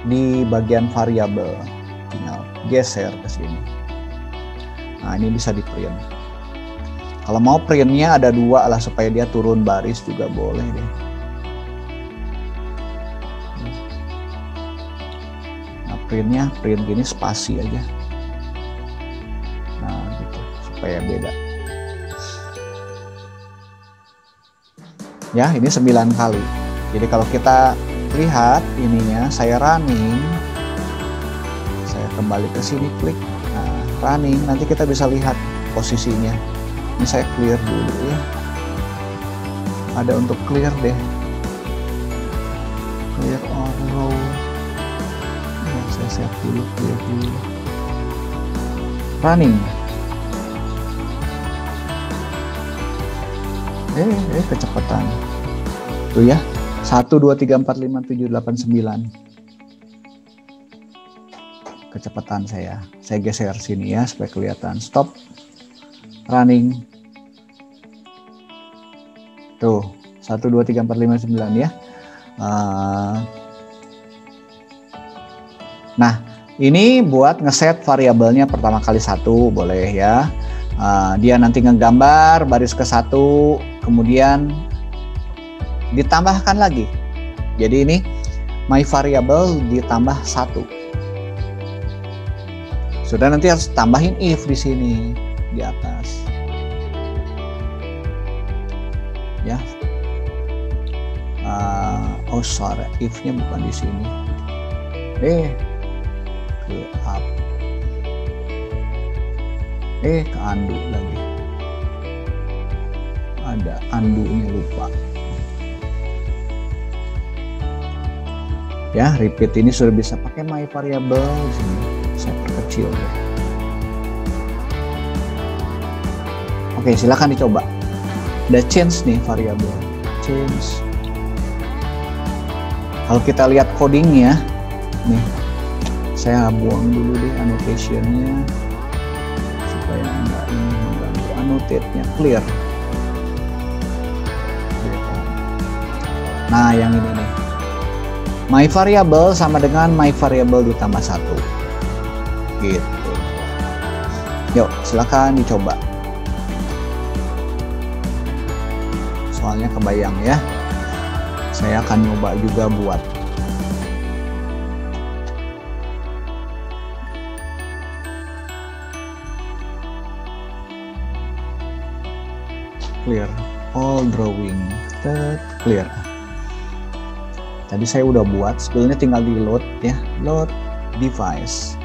Di bagian variable, tinggal geser ke sini. Nah, ini bisa di print. Kalau mau printnya ada 2 lah supaya dia turun baris juga boleh deh. Printnya print gini spasi aja. Nah gitu supaya beda. Ya ini 9 kali. Jadi kalau kita lihat ininya, saya running, saya kembali ke sini klik. Nah running nanti kita bisa lihat posisinya. Ini saya clear dulu ya. Ada untuk clear deh. Clear all row. Saya siap dulu, clear dulu. Running. Kecepatan. Tuh ya. 1, 2, 3, 4, 5, 7, 8, 9. Kecepatan saya. Saya geser sini ya supaya kelihatan. Stop. Running. Tuh. 1, 2, 3, 4, 5, 9 ya. Nah, ini buat ngeset variabelnya pertama kali 1 boleh ya. Dia nanti ngegambar baris ke 1, kemudian ditambahkan lagi. Jadi ini my variable ditambah 1. Sudah nanti harus tambahin if di sini di atas. Ya. Oh sorry, if-nya bukan di sini. Ke up. Ke undo lagi. Ada undo-nya lupa. Ya, repeat ini sudah bisa pakai my variable di sini. Saya perkecil deh. Oke, silakan dicoba. Ada change nih variabel. Change. Kalau kita lihat codingnya, nih, saya buang dulu deh annotation-nya supaya supaya nggak ini mengganggu. Annotate-nya clear. Nah, yang ini nih. My variable sama dengan my variable ditambah 1. Gitu. Yuk, silakan dicoba. Soalnya kebayang ya. Saya akan nyoba juga buat. Clear. All drawing. Clear. Tadi saya udah buat, sebetulnya tinggal di load ya, load device.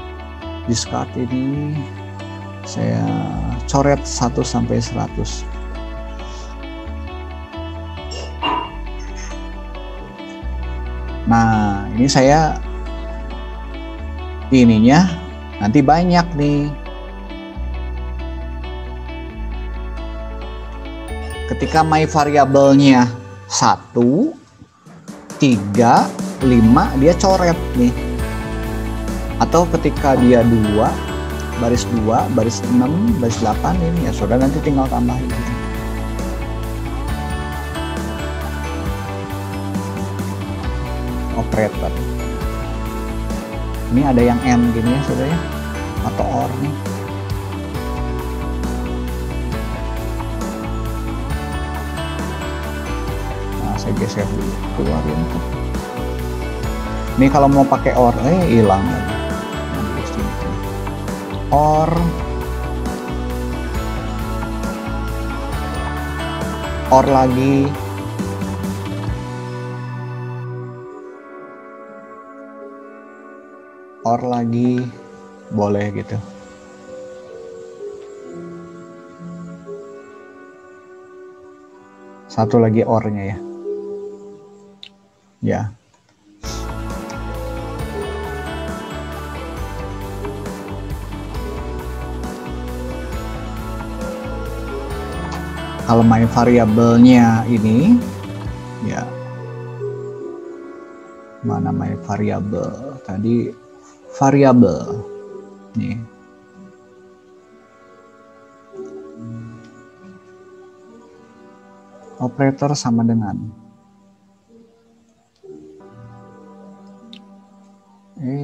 Discard ini saya coret 1 sampai 100. Nah, ini saya ininya nanti banyak nih. Ketika my variabelnya 1, 3, 5 dia coret nih. Atau ketika dia 2, baris 2, baris 6, baris 8 ini ya saudara nanti tinggal tambahin. Operator. Ini ada yang and gini ya saudara ya. Atau or nih. Saya geser dulu, keluarin tuh. Ini kalau mau pakai or, hilang lagi. Or lagi. Or lagi, boleh gitu. Satu lagi ornya ya. Ya. Kalau my variabelnya ini, ya. Mana my variable? Tadi variabel. Nih. Operator sama dengan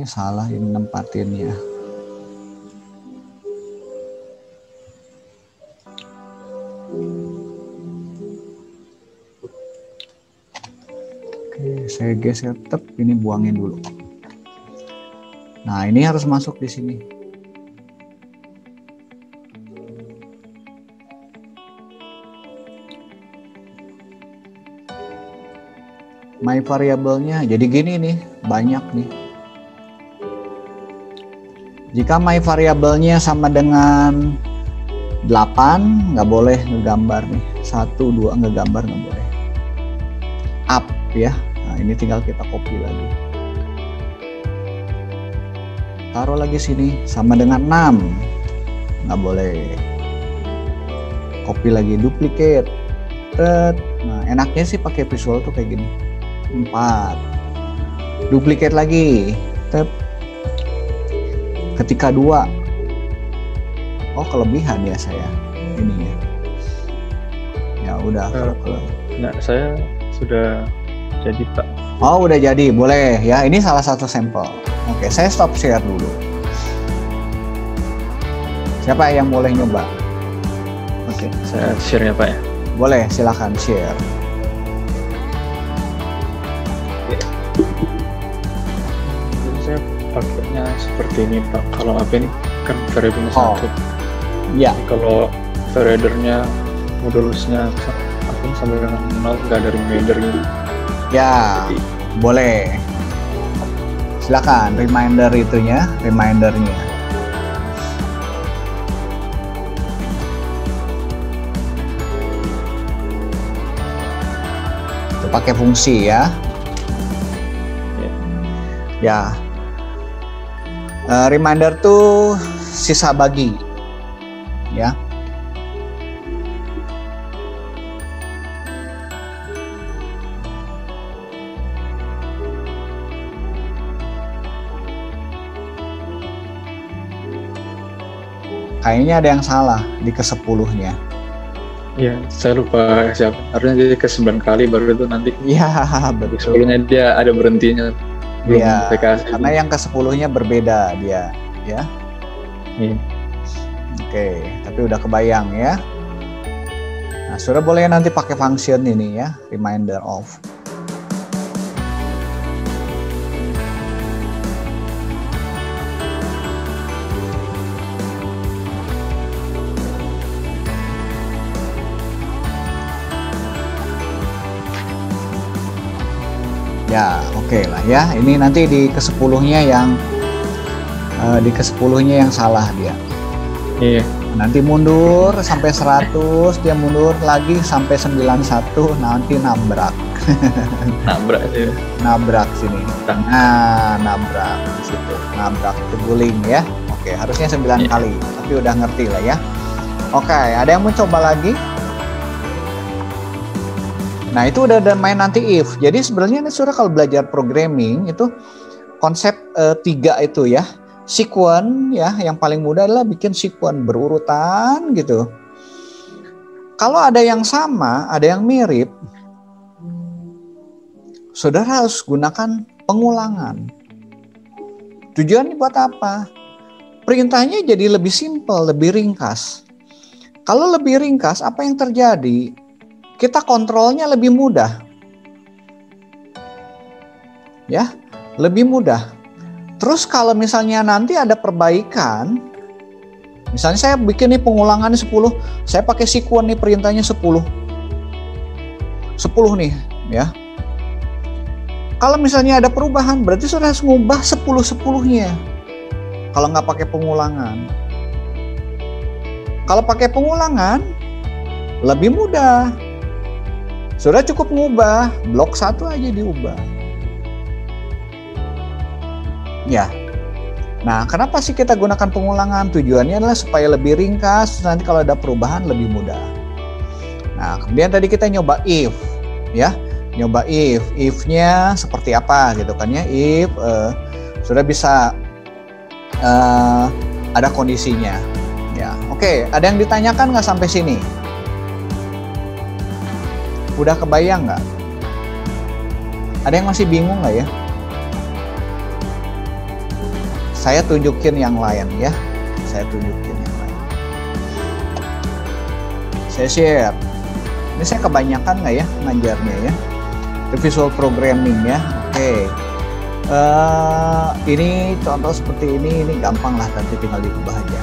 salah ini nempatinnya. Oke, saya geser ini buangin dulu. Nah, ini harus masuk di sini. My variabelnya jadi gini nih, banyak nih. Jika my variabelnya sama dengan 8, nggak boleh ngegambar nih. 1, 2 ngegambar nggak boleh. Up ya. Nah, ini tinggal kita copy lagi. Taruh lagi sini sama dengan 6. Nggak boleh. Copy lagi, duplicate. Nah, enaknya sih pakai visual tuh kayak gini. 4. Duplicate lagi. Ketika 2, oh kelebihan ya saya ininya. Ya udah. Nah, saya sudah jadi Pak. Oh udah jadi, boleh ya. Ini salah satu sampel. Oke, saya stop share dulu. Siapa yang boleh nyoba? Oke, Saya share ya Pak ya. boleh silakan share. Jadi saya pakainya seperti ini Pak. Kalau apa ini kan variabelnya Oh. 1. Ya, Kalau variabelnya modulusnya sampai dengan 0, nggak ada remainder gitu. ya boleh. Silakan remindernya. Itu pakai fungsi ya. Ya. Reminder tuh sisa bagi. Ya. Kayaknya ada yang salah di ke-10-nya. Iya, saya lupa siapa. Harusnya dia ke 9 kali baru itu nanti. Iya, betul. Sebelumnya dia ada berhentinya. Belum Iya, PKS. karena yang ke-10-nya berbeda dia, ya. Iya. Oke, tapi udah kebayang ya. Nah, sudah boleh nanti pakai function ini ya, reminder of. Ya, oke lah ya. Ini nanti di ke-10-nya yang salah dia. Iya. Nanti mundur sampai 100, dia mundur lagi sampai 91, nanti nabrak. Nabrak sih. Nabrak sini. Nah, nabrak di situ. Nabrak terguling ya. Oke, harusnya 9 kali, tapi udah ngerti lah ya. Oke, ada yang mau coba lagi? Nah, itu udah main nanti if. Jadi sebenarnya ini Saudara kalau belajar programming itu konsep 3 itu ya. Sequence ya, yang paling mudah adalah bikin sequence berurutan gitu. Kalau ada yang sama, ada yang mirip, Saudara harus gunakan pengulangan. Tujuannya buat apa? Perintahnya jadi lebih simpel, lebih ringkas. Kalau lebih ringkas, apa yang terjadi? Kita kontrolnya lebih mudah. Ya, lebih mudah. Terus kalau misalnya nanti ada perbaikan, misalnya saya bikin nih pengulangannya 10, saya pakai sequence nih perintahnya 10. 10 nih, ya. Kalau misalnya ada perubahan, berarti Saudara harus ngubah 10-10-nya. Kalau nggak pakai pengulangan. Kalau pakai pengulangan, lebih mudah. Saudara cukup ngubah, blok 1 aja diubah. Ya. Nah, kenapa sih kita gunakan pengulangan? Tujuannya adalah supaya lebih ringkas, nanti kalau ada perubahan lebih mudah. Nah, kemudian tadi kita nyoba if, ya. Nyoba if-nya seperti apa gitu kan ya. If sudah bisa ada kondisinya. Ya, oke. Ada yang ditanyakan nggak sampai sini? Udah kebayang nggak? Ada yang masih bingung nggak ya? Saya tunjukin yang lain ya. Saya tunjukin yang lain. Saya share. Ini saya kebanyakan nggak ya ngajarnya ya? Visual programming ya. Oke. Ini contoh seperti ini gampang lah, nanti tinggal diubah aja.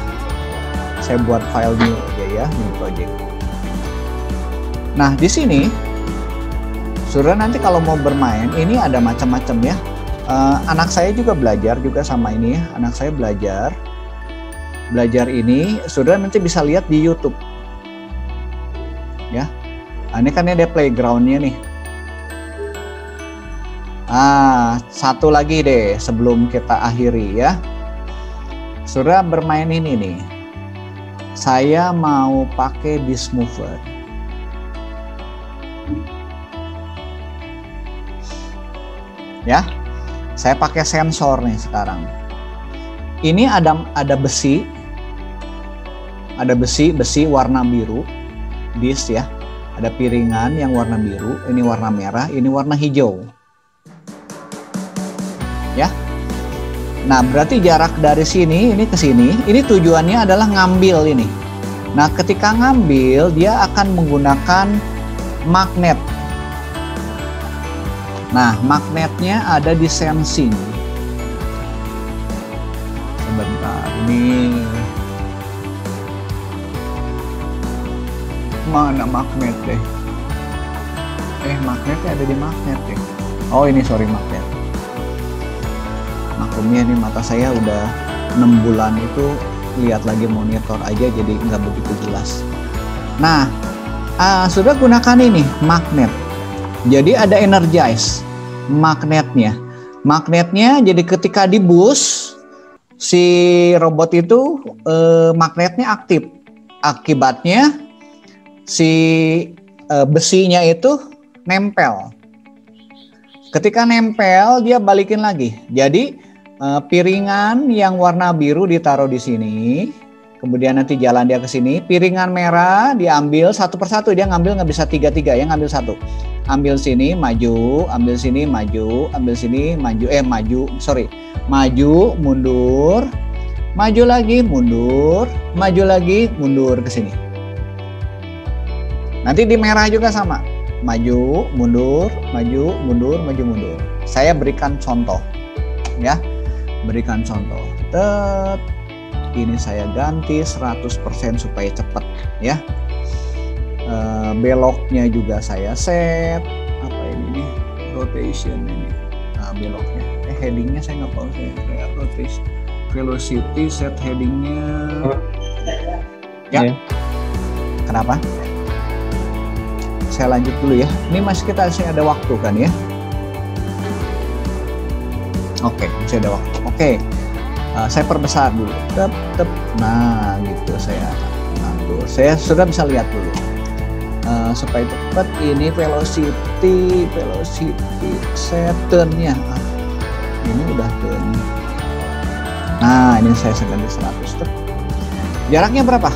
Saya buat file new aja ya, new project. Nah, di sini Saudara nanti kalau mau bermain, ini ada macam-macam ya. Anak saya juga belajar juga sama ini ya. Anak saya belajar ini, Saudara nanti bisa lihat di YouTube. Ya. Nah, ini kan ada playground-nya nih. Satu lagi deh sebelum kita akhiri ya. Saudara bermain ini nih. Saya mau pakai disk mover. Ya, saya pakai sensor nih sekarang. Ini ada besi warna biru, disk ya. Ada piringan yang warna biru, ini warna merah, ini warna hijau. Ya. Nah, berarti jarak dari sini ini ke sini, ini tujuannya adalah ngambil ini. Nah, ketika ngambil dia akan menggunakan magnet. Nah, magnetnya ada di sensing. Sebentar, ini mana magnet deh? Magnetnya ada di magnet deh. Oh, ini sorry magnet. Maklumnya ini mata saya udah 6 bulan itu lihat lagi monitor aja jadi nggak begitu jelas. Nah, sudah gunakan ini magnet. Jadi ada energize magnetnya. Magnetnya jadi ketika di boost si robot itu magnetnya aktif. Akibatnya si besinya itu nempel. Ketika nempel dia balikin lagi. Jadi piringan yang warna biru ditaruh di sini, Kemudian nanti jalan dia ke sini, piringan merah diambil satu persatu, dia ngambil nggak bisa tiga-tiga ya, ngambil satu. Ambil sini, maju, ambil sini, maju, ambil sini, maju, maju, mundur, maju lagi, mundur, maju lagi, mundur ke sini. Nanti di merah juga sama, maju, mundur, maju, mundur, maju, mundur. Saya berikan contoh, ya, berikan contoh. Ini saya ganti 100% supaya cepat ya. Beloknya juga saya set. Apa ini nih? Rotation ini. Nah, beloknya. Headingnya saya nggak tahu, saya rotation. Velocity set headingnya. Ya. Kenapa? Saya lanjut dulu ya. Ini masih ada waktu kan ya? Oke, masih ada waktu. Oke. Saya perbesar dulu, nah gitu saya atur. Saya sudah bisa lihat dulu supaya cepat. Ini velocity set turn-nya. Ini udah turn. Nah ini saya ganti 100. Jaraknya berapa?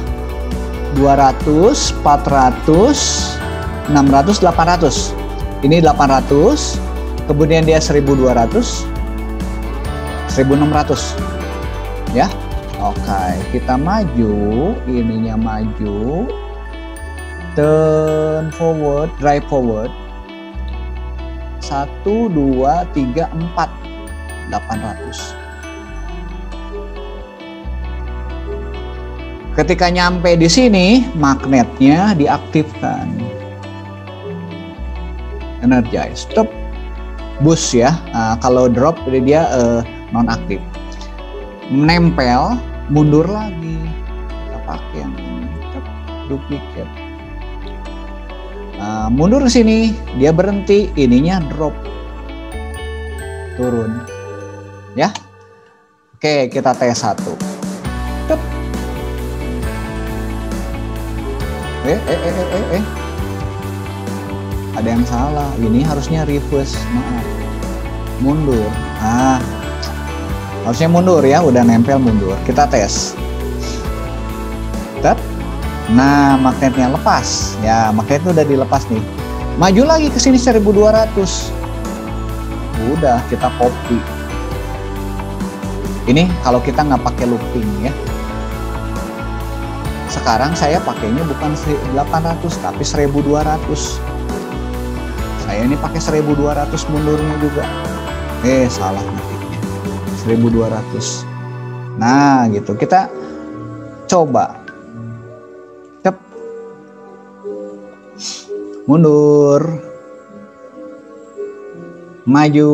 200, 400, 600, 800. Ini 800, kemudian dia 1200, 1600. Ya, oke, kita maju, ininya maju, turn forward, drive forward, 1, 2, 3, 4, 800. Ketika nyampe di sini, magnetnya diaktifkan, energize, stop, boost ya. Kalau drop dia non aktif. Menempel, mundur lagi, kita pakai yang ini, duplicate. Mundur ke sini, dia berhenti, ininya drop, turun, ya. Oke, kita tes 1. Ada yang salah, ini harusnya reverse, maaf, mundur. Harusnya mundur ya, udah nempel mundur. Kita tes. Nah, magnetnya lepas. Ya, magnetnya udah dilepas nih. Maju lagi ke sini 1200. Udah, kita copy. Ini kalau kita nggak pakai looping ya. Sekarang saya pakainya bukan 800 tapi 1200. Saya ini pakai 1200 mundurnya juga. Salah nanti. 1200. Nah gitu, kita coba mundur, maju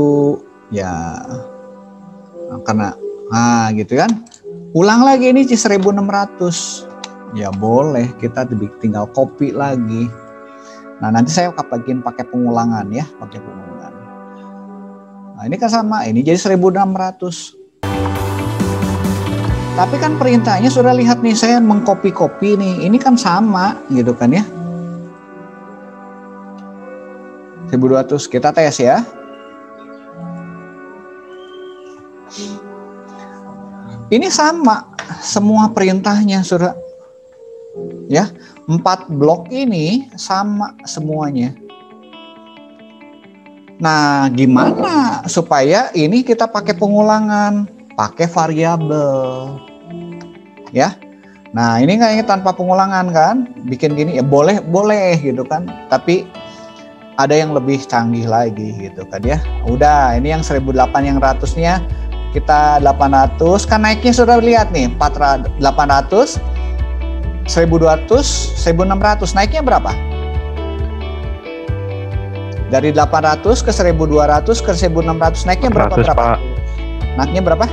ya, karena gitu kan. Ulang lagi ini 1600 ya, boleh, kita tinggal copy lagi. Nah nanti saya bagiin pakai pengulangan ya, pakai pengulangan. Nah ini kan sama, ini jadi 1600. Tapi kan perintahnya sudah lihat nih, saya mengcopy-copy nih, ini kan sama gitu kan ya. 1200, kita tes ya. Ini sama, semua perintahnya sudah ya. 4 blok ini sama semuanya. Nah, gimana supaya ini kita pakai pengulangan, pakai variabel, ya. Nah, ini kayaknya tanpa pengulangan kan, bikin gini ya boleh gitu kan. Tapi ada yang lebih canggih lagi gitu kan ya. Udah, ini yang 1008 yang 100-nya kita 800, kan naiknya sudah lihat nih, 800, 1200, 1600, naiknya berapa? Dari 800 ke 1200 ke 1600 naiknya berapa? 400, Pak. Naiknya berapa?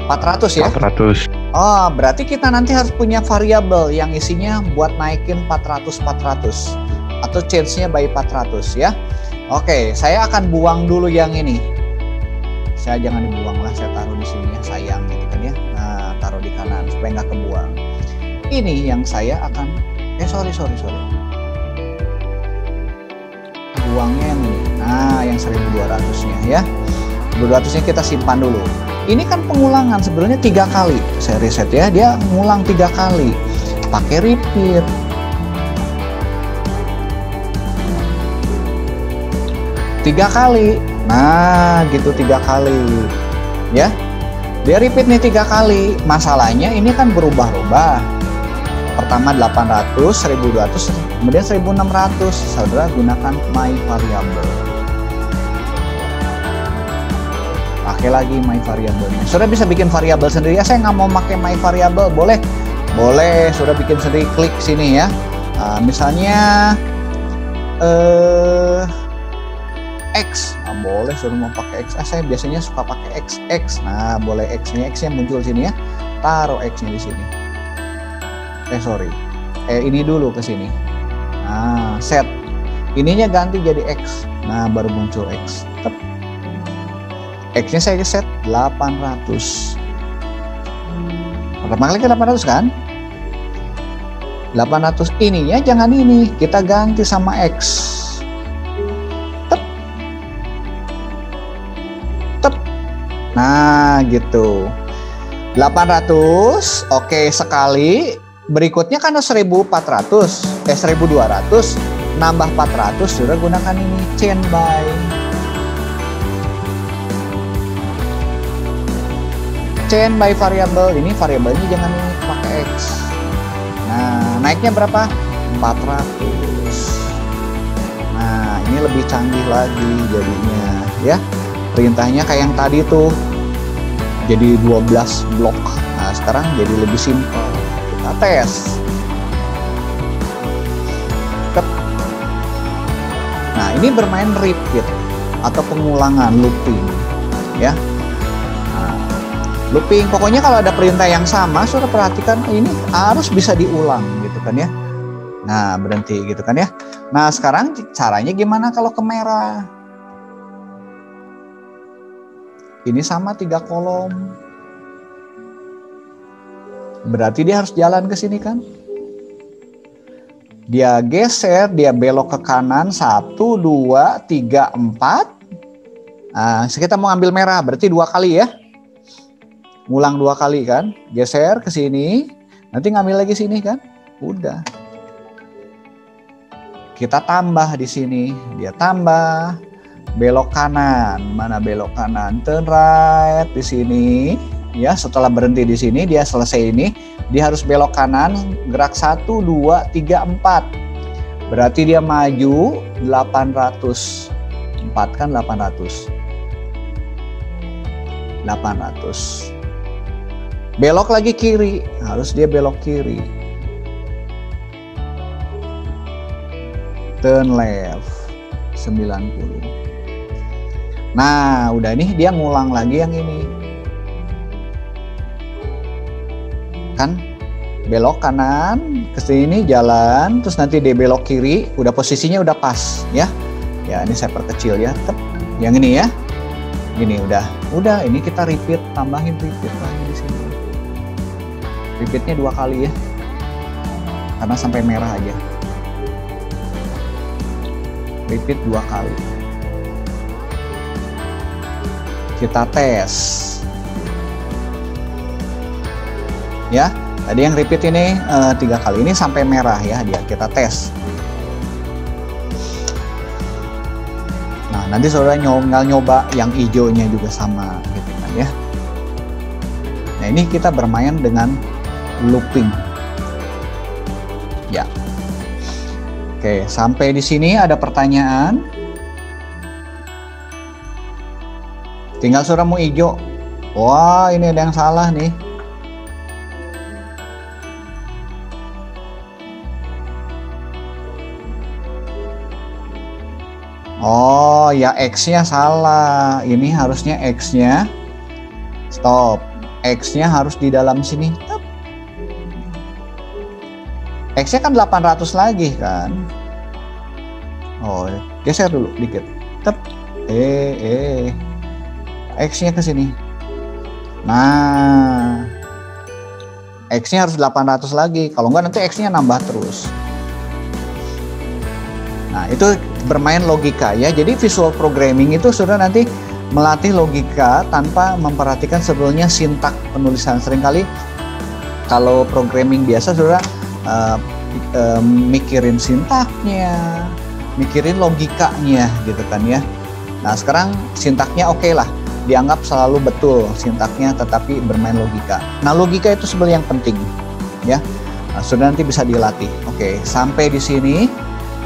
400 ya? 400. Oh, berarti kita nanti harus punya variabel yang isinya buat naikin 400 atau change-nya by 400 ya. Oke, saya akan buang dulu yang ini. Saya jangan dibuang lah, saya taruh di sini ya, sayang gitu kan ya. Nah, taruh di kanan supaya nggak kebuang. Ini yang saya akan sorry. Buangnya yang ini. Nah, yang 1200-nya ya. 1200-nya kita simpan dulu. Ini kan pengulangan sebenarnya 3 kali. Saya riset ya, dia ngulang 3 kali. Pakai repeat. Tiga kali. Nah, gitu 3 kali. Ya. Dia repeat nih 3 kali. Masalahnya ini kan berubah-ubah. Pertama 800, 1200, kemudian 1600. Saudara gunakan my variable. Pakai lagi my variable-nya. Saudara bisa bikin variabel sendiri. Ya, saya nggak mau pakai my variable. Boleh. Boleh, saudara bikin sendiri. Klik sini ya. Misalnya X. Nah, boleh saudara mau pakai X. Saya biasanya suka pakai XX. Nah, boleh X-nya muncul sini ya. Taruh X-nya di sini. Sorry. Ini dulu ke sini. Nah, set. Ininya ganti jadi X. Nah, baru muncul X. Tep. X-nya saya set 800. Pertama kali ke 800 kan? 800 ininya jangan ini. Kita ganti sama X. Nah, gitu. 800, oke, sekali. Berikutnya kan 1400, 1200, nambah 400, sudah gunakan ini, chain by. Chain by variable, ini variabelnya jangan pakai X. Nah, naiknya berapa? 400. Nah, ini lebih canggih lagi jadinya, ya. Perintahnya kayak yang tadi tuh jadi 12 blok. Nah, sekarang jadi lebih simpel. Kita tes. Nah, ini bermain repeat atau pengulangan, looping ya. Nah, looping, pokoknya kalau ada perintah yang sama, saudara perhatikan ini harus bisa diulang gitu kan ya. Nah, berhenti gitu kan ya. Nah, sekarang caranya gimana kalau ke merah? Ini sama 3 kolom. Berarti dia harus jalan ke sini kan? Dia geser, dia belok ke kanan 1, 2, 3, 4. Nah, kita mau ambil merah, berarti 2 kali ya. Ngulang 2 kali kan? Geser ke sini, nanti ngambil lagi sini kan? Udah. Kita tambah di sini, dia tambah. Belok kanan, mana belok kanan? Turn right di sini, ya. Setelah berhenti di sini, dia selesai ini, dia harus belok kanan, gerak 1, 2, 3, 4. Berarti dia maju 800. 4 kan 800. 800. Belok lagi kiri, harus dia belok kiri. Turn left 90. Nah, udah nih dia ngulang lagi yang ini. Kan belok kanan ke sini jalan, terus nanti dia belok kiri, udah posisinya udah pas ya. Ya, ini saya perkecil ya. Yang ini ya. Gini udah ini kita repeat, tambahin repeat lagi di sini. Repeatnya 2 kali ya. Karena sampai merah aja. Repeat 2 kali. Kita tes ya. Tadi yang repeat ini 3 kali, ini sampai merah ya dia. Kita tes. Nah, nanti saudara nyoba yang hijaunya juga sama gitu kan ya. Nah, ini kita bermain dengan looping ya. Oke, sampai di sini ada pertanyaan? Tinggal saudara mau hijau. Wah, ini ada yang salah nih. Oh, ya X-nya salah. Ini harusnya X-nya. Stop. X-nya harus di dalam sini. X-nya kan 800 lagi kan. Oh, geser dulu dikit. Tep. X-nya ke sini. Nah, X-nya harus 800 lagi. Kalau enggak nanti X-nya nambah terus. Nah, itu bermain logika ya. Jadi visual programming itu sudah nanti melatih logika tanpa memperhatikan sebetulnya sintak penulisan. Seringkali kalau programming biasa saudara mikirin sintaknya, mikirin logikanya gitu kan ya. Nah sekarang sintaknya oke lah, dianggap selalu betul sintaknya, tetapi bermain logika. Nah logika itu sebenarnya yang penting ya. Nah, sudah nanti bisa dilatih. Oke, sampai di sini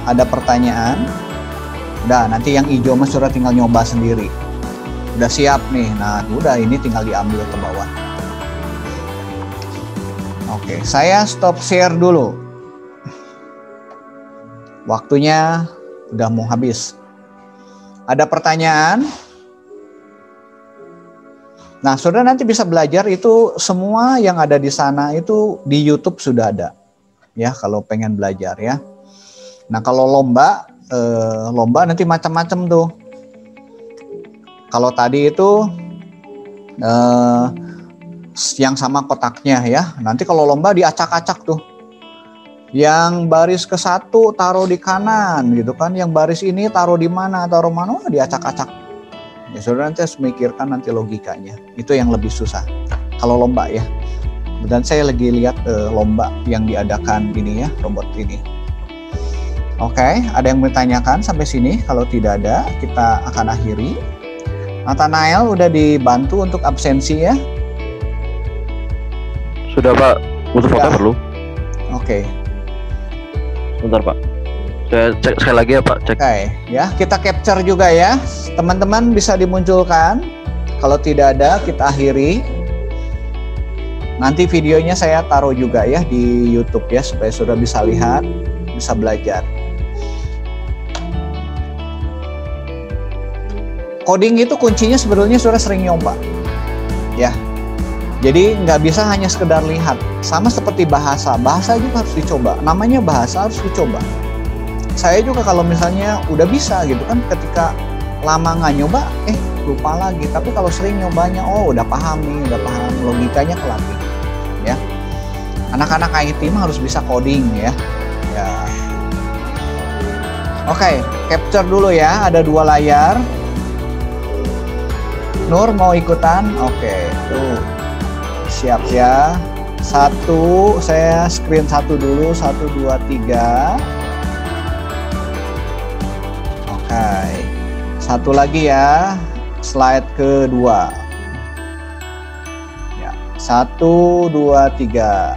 ada pertanyaan. Udah, nanti yang hijau mas sudah tinggal nyoba sendiri. Udah siap nih. Nah udah, ini tinggal diambil ke bawah. Oke, saya stop share dulu. Waktunya udah mau habis. Ada pertanyaan? Nah, saudara nanti bisa belajar itu semua yang ada di sana itu di YouTube sudah ada. Ya, kalau pengen belajar ya. Nah, kalau lomba nanti macam-macam tuh. Kalau tadi itu yang sama kotaknya ya. Nanti kalau lomba diacak-acak tuh. Yang baris ke-1 taruh di kanan gitu kan. Yang baris ini taruh di mana, diacak-acak. Ya saudara nanti harus memikirkan nanti logikanya. Itu yang lebih susah kalau lomba ya. Dan saya lagi lihat lomba yang diadakan ini ya, robot ini. Oke, ada yang bertanyakan sampai sini? Kalau tidak ada, kita akan akhiri. Nathanael udah dibantu untuk absensi ya? Sudah Pak, untuk foto perlu? Oke. Bentar Pak, saya cek sekali lagi ya Pak, cek. Oke, ya kita capture juga ya. Teman-teman bisa dimunculkan. Kalau tidak ada, kita akhiri. Nanti videonya saya taruh juga ya di YouTube ya, supaya saudara bisa lihat, bisa belajar. Coding itu kuncinya sebetulnya saudara sering nyoba, ya. Jadi nggak bisa hanya sekedar lihat. Sama seperti bahasa juga harus dicoba. Namanya bahasa harus dicoba. Saya juga kalau misalnya udah bisa gitu kan, ketika lama nggak nyoba, lupa lagi. Tapi kalau sering nyobanya, udah paham nih, udah paham, logikanya kelatih. Ya, anak-anak IT mah harus bisa coding ya. Oke, capture dulu ya. Ada 2 layar. Nur mau ikutan? Oke, tuh. Siap ya. 1, saya screen 1 dulu. 1, 2, 3. Oke. 1 lagi ya. Slide kedua. Ya. 1, 2, 3.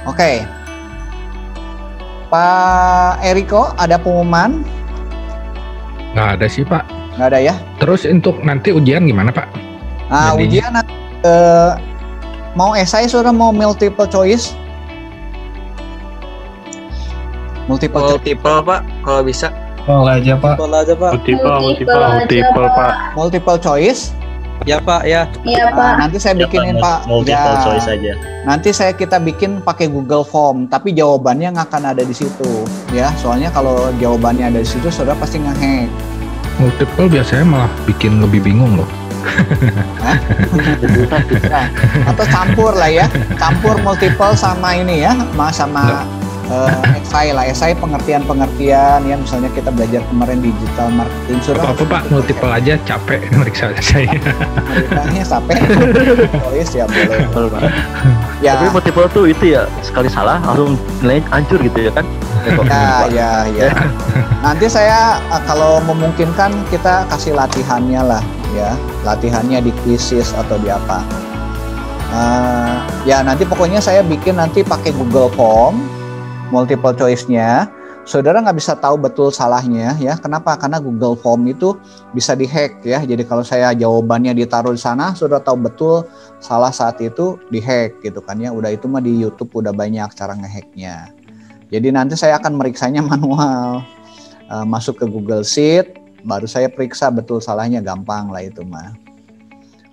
Oke. Pak Eriko, ada pengumuman? Nggak ada sih Pak. Nggak ada ya? Terus untuk nanti ujian gimana Pak? Nah, Jadinya? ujian mau esai saudara, mau multiple choice? Multiple Pak, kalau bisa. Multiple aja Pak. Multiple Pak. Multiple choice? Ya Pak, ya. Iya Pak. Nanti saya bikinin Pak. Multiple choice aja. Nanti kita bikin pakai Google Form, tapi jawabannya nggak akan ada di situ, ya. Soalnya kalau jawabannya ada di situ, saudara pasti ngehack. Multiple biasanya malah bikin lebih bingung loh. Atau campur lah ya, campur multiple sama ini ya, sama esai lah, esai pengertian ya. Misalnya kita belajar kemarin digital marketing, saudara. Apa Pak, multiple aja capek meriksa saya. Ceritanya capek. Tulis ya boleh. Ya. Tapi multiple tuh itu ya, sekali salah langsung nilainya hancur gitu ya kan? Ya. Nanti saya kalau memungkinkan kita kasih latihannya lah ya, latihannya di quizzes atau di apa. Ya nanti pokoknya saya bikin nanti pakai Google Form multiple choice-nya. Saudara nggak bisa tahu betul salahnya ya. Kenapa? Karena Google Form itu bisa dihack ya. Jadi kalau saya jawabannya ditaruh di sana, saudara tahu betul salah saat itu dihack gitu kan ya. Udah itu mah di YouTube udah banyak cara ngehacknya. Jadi nanti saya akan meriksanya manual. Masuk ke Google Sheet, baru saya periksa betul salahnya, gampang lah itu mah.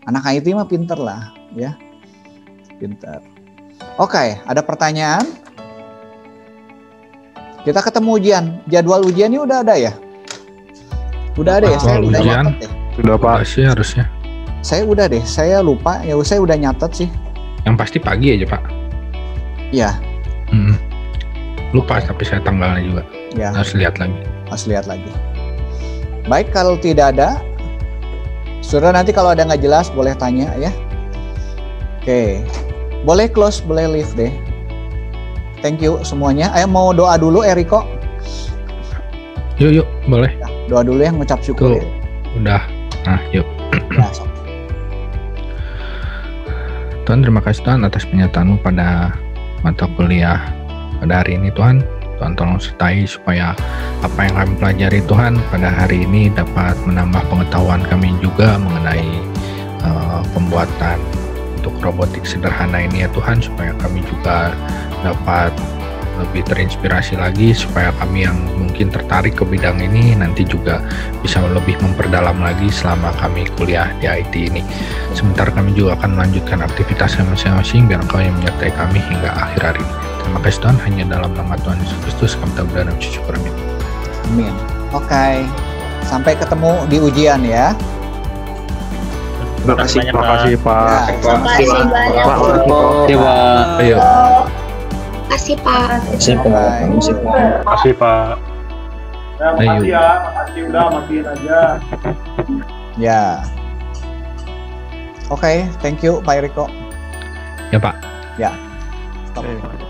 Anak IT mah pinter lah ya. Pinter. Oke, ada pertanyaan? Kita ketemu ujian. Jadwal ujiannya udah ada ya? Udah ada ya? Saya udah nyatet deh. Sudah Pak sih harusnya. Saya udah deh, saya lupa. Ya saya udah nyatet sih. Yang pasti pagi aja Pak. Iya. Lupa tapi saya tanggalnya juga. Ya. Harus lihat lagi. Harus lihat lagi. Baik, kalau tidak ada, saudara nanti kalau ada nggak jelas boleh tanya ya. Oke, boleh close, boleh leave deh. Thank you semuanya. Ayo mau doa dulu Eriko. Yuk, boleh. Ya, doa dulu yang ngucap syukur. Tuh, udah. Nah, yuk. Ya, so. Tuhan, terima kasih Tuhan atas penyertaan-Mu pada mata kuliah pada hari ini Tuhan. Tuhan tolong sertai supaya apa yang kami pelajari Tuhan pada hari ini dapat menambah pengetahuan kami juga mengenai pembuatan untuk robotik sederhana ini ya Tuhan, supaya kami juga dapat lebih terinspirasi lagi, supaya kami yang mungkin tertarik ke bidang ini nanti juga bisa lebih memperdalam lagi selama kami kuliah di IT ini. Sebentar kami juga akan melanjutkan aktivitas kami masing-masing, biar Engkau yang menyertai kami hingga akhir hari ini. Terima kasih Tuhan, hanya dalam nama Tuhan Yesus Kristus kami telah berdoa dan bersyukur. Amin. Amin. Oke. Sampai ketemu di ujian ya. Terima kasih Pak. Ya. Terima kasih banyak. Ayo. Makasih Pak. Bye. Terima kasih Pak. Ayo. Makasih udah matiin aja. Ya. Oke, thank you Pak Eriko. Ya Pak. Ya. Stop. Oke.